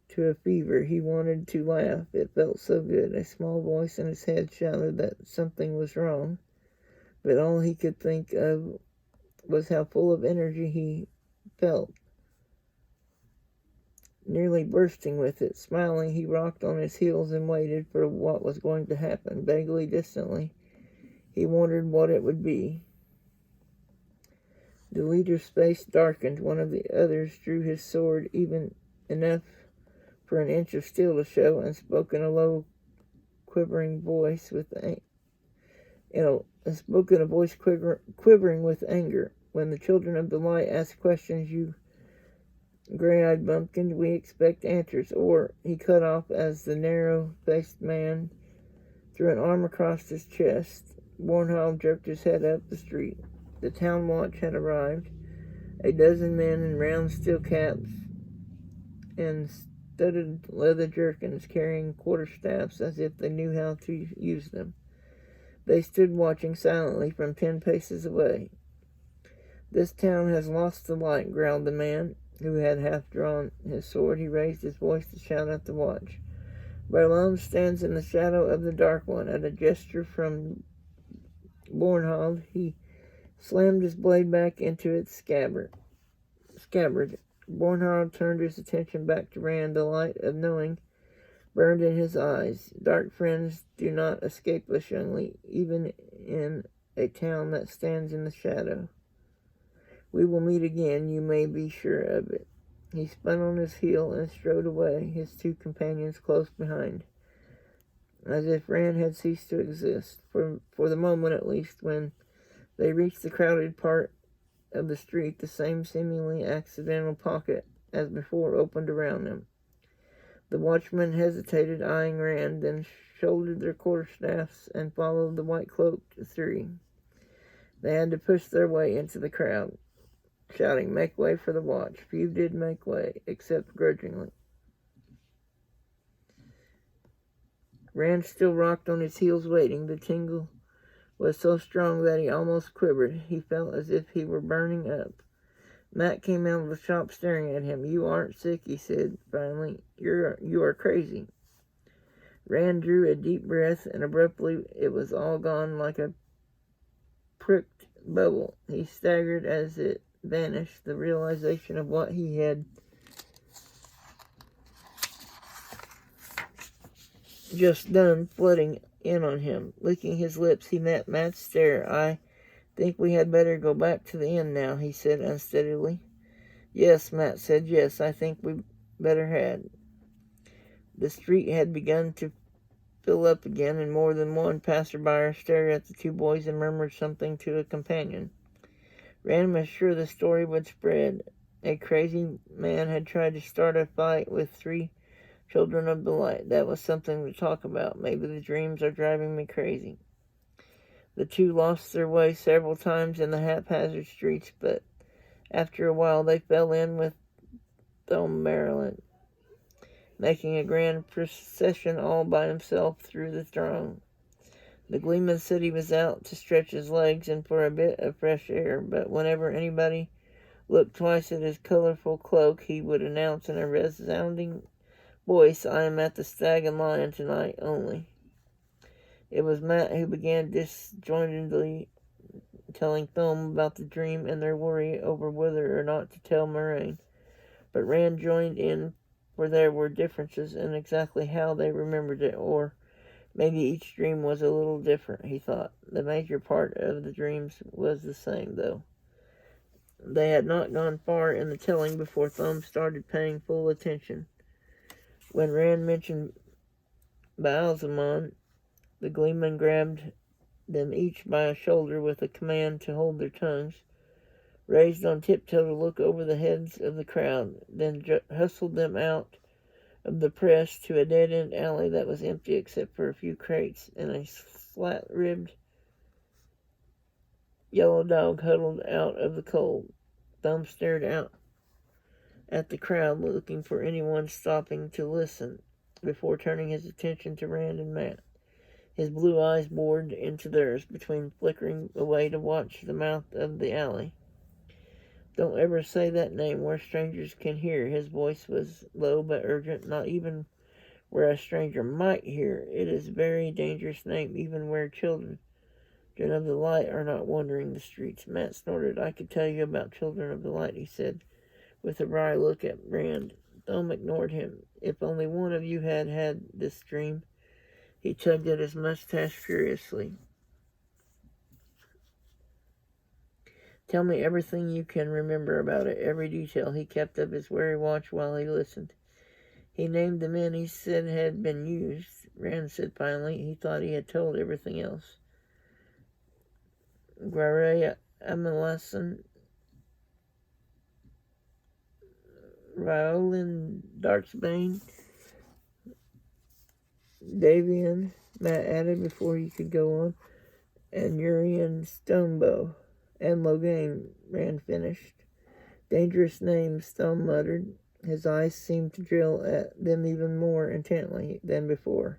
to a fever. He wanted to laugh. It felt so good. A small voice in his head shouted that something was wrong, but all he could think of was how full of energy he felt, nearly bursting with it. Smiling, he rocked on his heels and waited for what was going to happen. Vaguely, distantly, he wondered what it would be. The leader's face darkened. One of the others drew his sword even enough for an inch of steel to show, and spoke in a low, quivering voice quivering with anger. "When the children of the light ask questions, you gray-eyed bumpkin, we expect answers, or..." He cut off as the narrow-faced man threw an arm across his chest. Bornholm jerked his head up the street. The town watch had arrived. A dozen men in round steel caps and studded leather jerkins, carrying quarterstaffs as if they knew how to use them. They stood watching silently from 10 paces away. "This town has lost the light," growled the man, who had half drawn his sword. He raised his voice to shout at the watch. "Berlin stands in the shadow of the Dark One." At a gesture from Bornhold, he slammed his blade back into its scabbard. Bornhold turned his attention back to Rand. The light of knowing burned in his eyes. Dark friends do not escape us youngly, even in a town that stands in the shadow. We will meet again, you may be sure of it. He spun on his heel and strode away, his two companions close behind, as if Rand had ceased to exist, for the moment at least. When they reached the crowded part of the street, the same seemingly accidental pocket as before opened around them. The watchmen hesitated, eyeing Rand, then shouldered their quarterstaffs and followed the white-cloaked three. They had to push their way into the crowd, shouting, "Make way for the watch." Few did make way, except grudgingly. Rand still rocked on his heels, waiting. The tingle was so strong that he almost quivered. He felt as if he were burning up. Matt came out of the shop staring at him. "You aren't sick," he said finally. You are crazy." Rand drew a deep breath, and abruptly it was all gone like a pricked bubble. He staggered as it vanished, the realization of what he had just done flooding in on him. Licking his lips, he met Matt's stare. "I think we had better go back to the inn now," he said unsteadily. "Yes," Matt said. "Yes, I think we better had." The street had begun to fill up again, and more than one passerby stared at the two boys and murmured something to a companion. Rand was sure the story would spread. A crazy man had tried to start a fight with three children of the light. That was something to talk about. Maybe the dreams are driving me crazy. The two lost their way several times in the haphazard streets, but after a while they fell in with Thome, Maryland, making a grand procession all by himself through the throng. The Gleeman said he was out to stretch his legs and for a bit of fresh air, but whenever anybody looked twice at his colorful cloak, he would announce in a resounding voice, "I am at the Stag and Lion tonight only." It was Matt who began disjointedly telling Thome about the dream and their worry over whether or not to tell Moraine. But Rand joined in, for there were differences in exactly how they remembered it, or maybe each dream was a little different, he thought. The major part of the dreams was the same, though. They had not gone far in the telling before Thome started paying full attention. When Rand mentioned Baalzamon, the Gleeman grabbed them each by a shoulder with a command to hold their tongues, raised on tiptoe to look over the heads of the crowd, then hustled them out of the press to a dead-end alley that was empty except for a few crates and a flat-ribbed yellow dog huddled out of the cold. Thumb stared out at the crowd, looking for anyone stopping to listen, before turning his attention to Rand and Matt. His blue eyes bored into theirs, between flickering away to watch the mouth of the alley. "Don't ever say that name where strangers can hear." His voice was low but urgent. "Not even where a stranger might hear. It is a very dangerous name, even where children of the light are not wandering the streets." Matt snorted. "I could tell you about children of the light," he said, with a wry look at Rand. Thome ignored him. "If only one of you had had this dream." He tugged at his mustache furiously. "Tell me everything you can remember about it, every detail." He kept up his wary watch while he listened. He named the men he said had been used. Rand said finally he thought he had told everything else. Guare Amelason, Raolin Darksbane, Davian, Matt added before he could go on, and Urian Stonebow, and Logain, Rand finished. "Dangerous names," Stone muttered. His eyes seemed to drill at them even more intently than before.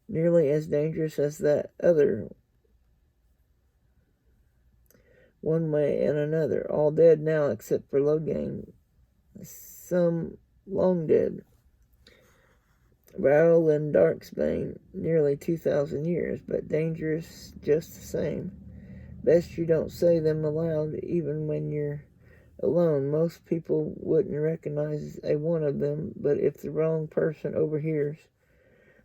"Nearly as dangerous as that other, one way and another. All dead now except for Logain. Some long dead. Raoul and Darksbane, nearly 2,000 years, but dangerous just the same. Best you don't say them aloud, even when you're alone. Most people wouldn't recognize a one of them, but if the wrong person overhears,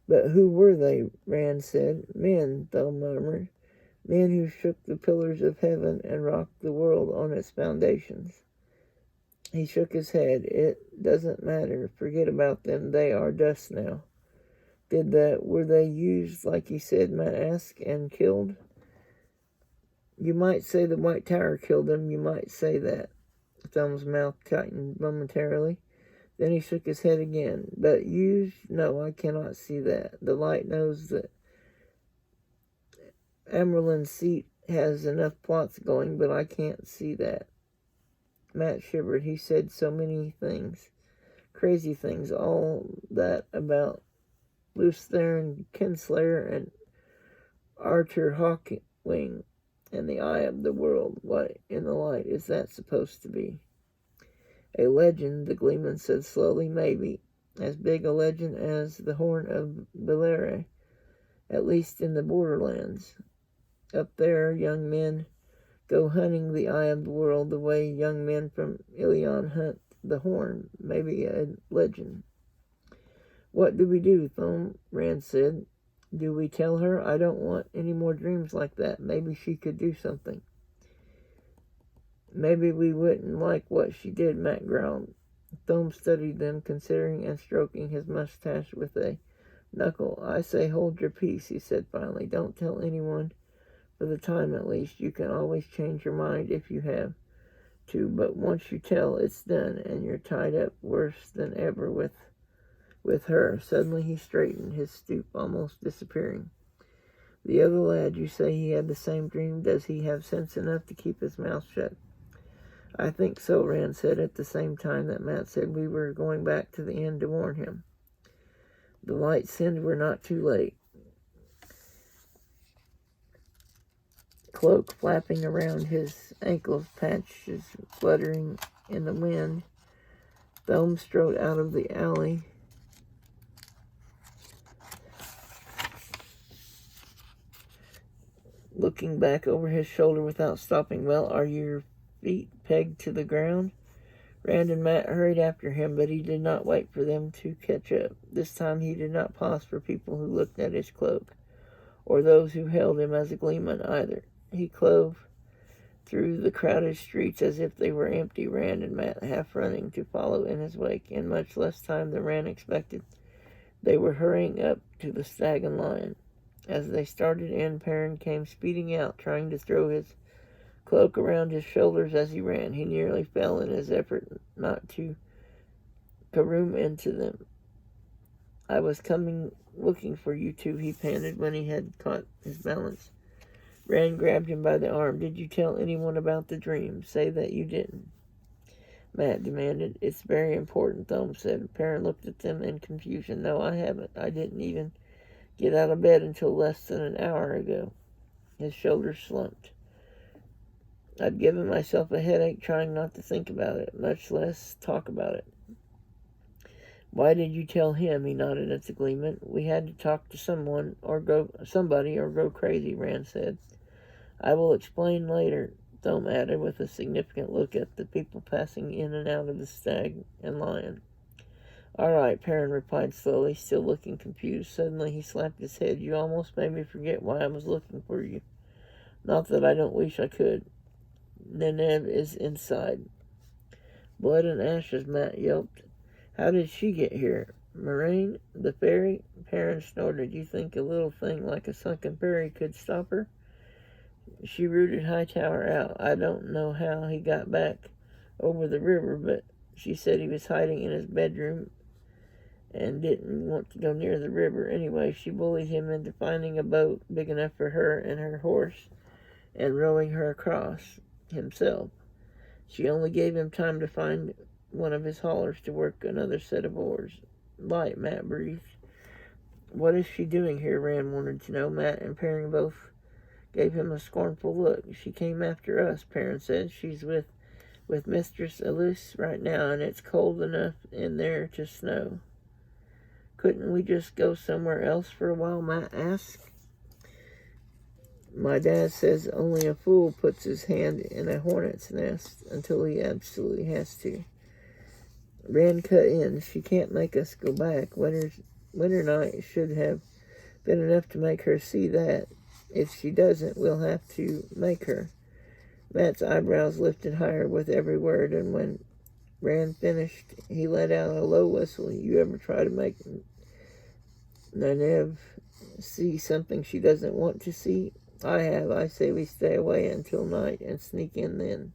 But who were they? Rand said. Men, Thumb murmured. Men who shook the pillars of heaven and rocked the world on its foundations. He shook his head. It doesn't matter. Forget about them. They are dust now. Were they used like you said, Matt asked, and killed? You might say the White Tower killed them. You might say that. Thumb's mouth tightened momentarily. Then he shook his head again. But used? No, I cannot see that. The light knows that Amerlin's seat has enough plots going, but I can't see that. Matt shivered. He said so many things. Crazy things. All that about Lutheran Kinslayer and Archer Hawkwing and the eye of the world. What in the light is that supposed to be? A legend, the Gleeman said slowly. Maybe. As big a legend as the Horn of Belere, at least in the borderlands. Up there, young men go hunting the eye of the world the way young men from Ilion hunt the Horn. Maybe a legend. What do we do, Thumb? Rand said. Do we tell her? I don't want any more dreams like that. Maybe she could do something. Maybe we wouldn't like what she did, Matt growled. Thumb studied them, considering and stroking his mustache with a knuckle. I say hold your peace, he said finally. Don't tell anyone, for the time at least. You can always change your mind if you have to, but once you tell, it's done, and you're tied up worse than ever with her. Suddenly he straightened, his stoop almost disappearing. The other lad, you say he had the same dream. Does he have sense enough to keep his mouth shut? I think so, Rand said at the same time that Matt said we were going back to the inn to warn him. The light sinned we're not too late. Cloak flapping around his ankles, patches fluttering in the wind. Thumb strode out of the alley. Looking back over his shoulder without stopping. Well, are your feet pegged to the ground? Rand and Matt hurried after him, but he did not wait for them to catch up. This time he did not pause for people who looked at his cloak, or those who held him as a gleeman either. He clove through the crowded streets as if they were empty, Rand and Matt half running to follow in his wake. In much less time than Rand expected, they were hurrying up to the Stag and Lion. As they started in, Perrin came speeding out, trying to throw his cloak around his shoulders as he ran. He nearly fell in his effort not to caroom into them. I was coming looking for you two, he panted when he had caught his balance. Rand grabbed him by the arm. Did you tell anyone about the dream? Say that you didn't, Matt demanded. It's very important, Thumb said. Perrin looked at them in confusion. No, I haven't. I didn't even get out of bed until less than an hour ago. His shoulders slumped. I'd given myself a headache trying not to think about it, much less talk about it. Why did you tell him? He nodded at the gleeman. We had to talk to somebody or go crazy, Rand said. I will explain later, Thumb added with a significant look at the people passing in and out of the Stag and Lion. All right, Perrin replied slowly, still looking confused. Suddenly he slapped his head. You almost made me forget why I was looking for you. Not that I don't wish I could. Neneb is inside. Blood and ashes, Matt yelped. How did she get here? Moraine, the fairy? Perrin snorted. You think a little thing like a sunken fairy could stop her? She rooted Hightower out. I don't know how he got back over the river, but she said he was hiding in his bedroom and didn't want to go near the river. Anyway, she bullied him into finding a boat big enough for her and her horse and rowing her across himself. She only gave him time to find one of his haulers to work another set of oars. Light, Matt breathed. What is she doing here? Rand wanted to know. Matt and Perrin both gave him a scornful look. She came after us, Perrin said. She's with Mistress Elise right now, and it's cold enough in there to snow. Couldn't we just go somewhere else for a while? Matt asked. My dad says only a fool puts his hand in a hornet's nest until he absolutely has to. Rand cut in. She can't make us go back. winter night should have been enough to make her see that. If she doesn't, we'll have to make her. Matt's eyebrows lifted higher with every word, and when Rand finished, he let out a low whistle. You ever try to make Nynaeve see something she doesn't want to see? I have. I say we stay away until night and sneak in then.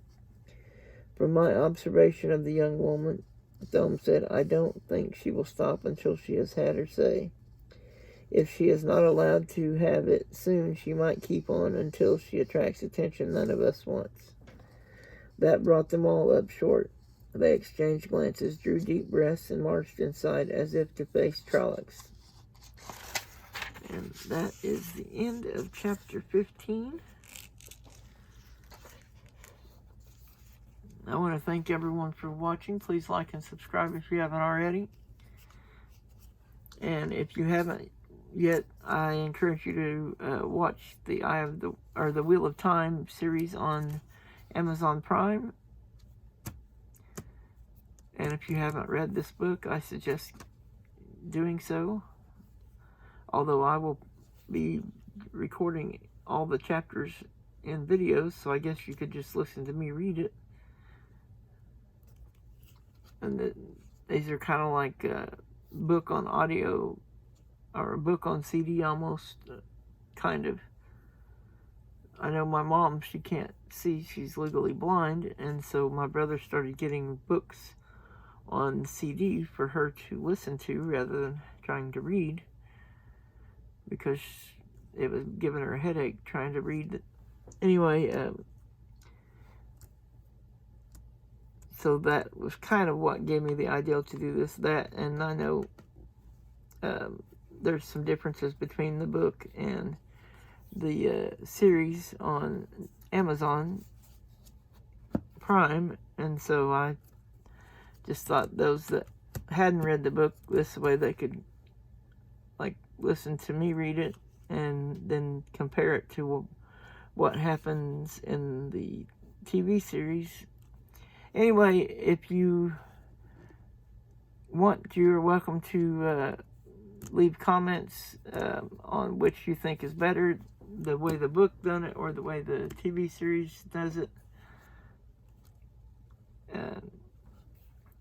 From my observation of the young woman, Thome said, I don't think she will stop until she has had her say. If she is not allowed to have it soon, she might keep on until she attracts attention none of us wants. That brought them all up short. They exchanged glances, drew deep breaths, and marched inside as if to face Trollocs. And that is the end of chapter 15. I want to thank everyone for watching. Please like and subscribe if you haven't already. And if you haven't yet, I encourage you to watch the the Wheel of Time series on Amazon Prime. And if you haven't read this book, I suggest doing so. Although I will be recording all the chapters in videos, so I guess you could just listen to me read it. And these are kind of like a book on audio, or a book on CD almost, kind of. I know my mom, she can't see, she's legally blind, and so my brother started getting books on CD for her to listen to rather than trying to read, because it was giving her a headache trying to read. Anyway, so that was kind of what gave me the idea to do that, and I know there's some differences between the book and the series on Amazon Prime, and so I just thought those that hadn't read the book, this way they could like listen to me read it and then compare it to what happens in the TV series. Anyway, if you want, you're welcome to leave comments on which you think is better, the way the book done it or the way the TV series does it.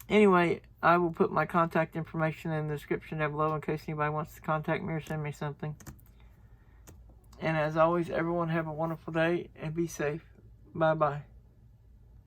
Anyway, I will put my contact information in the description down below in case anybody wants to contact me or send me something. And as always, everyone have a wonderful day and be safe. Bye-bye.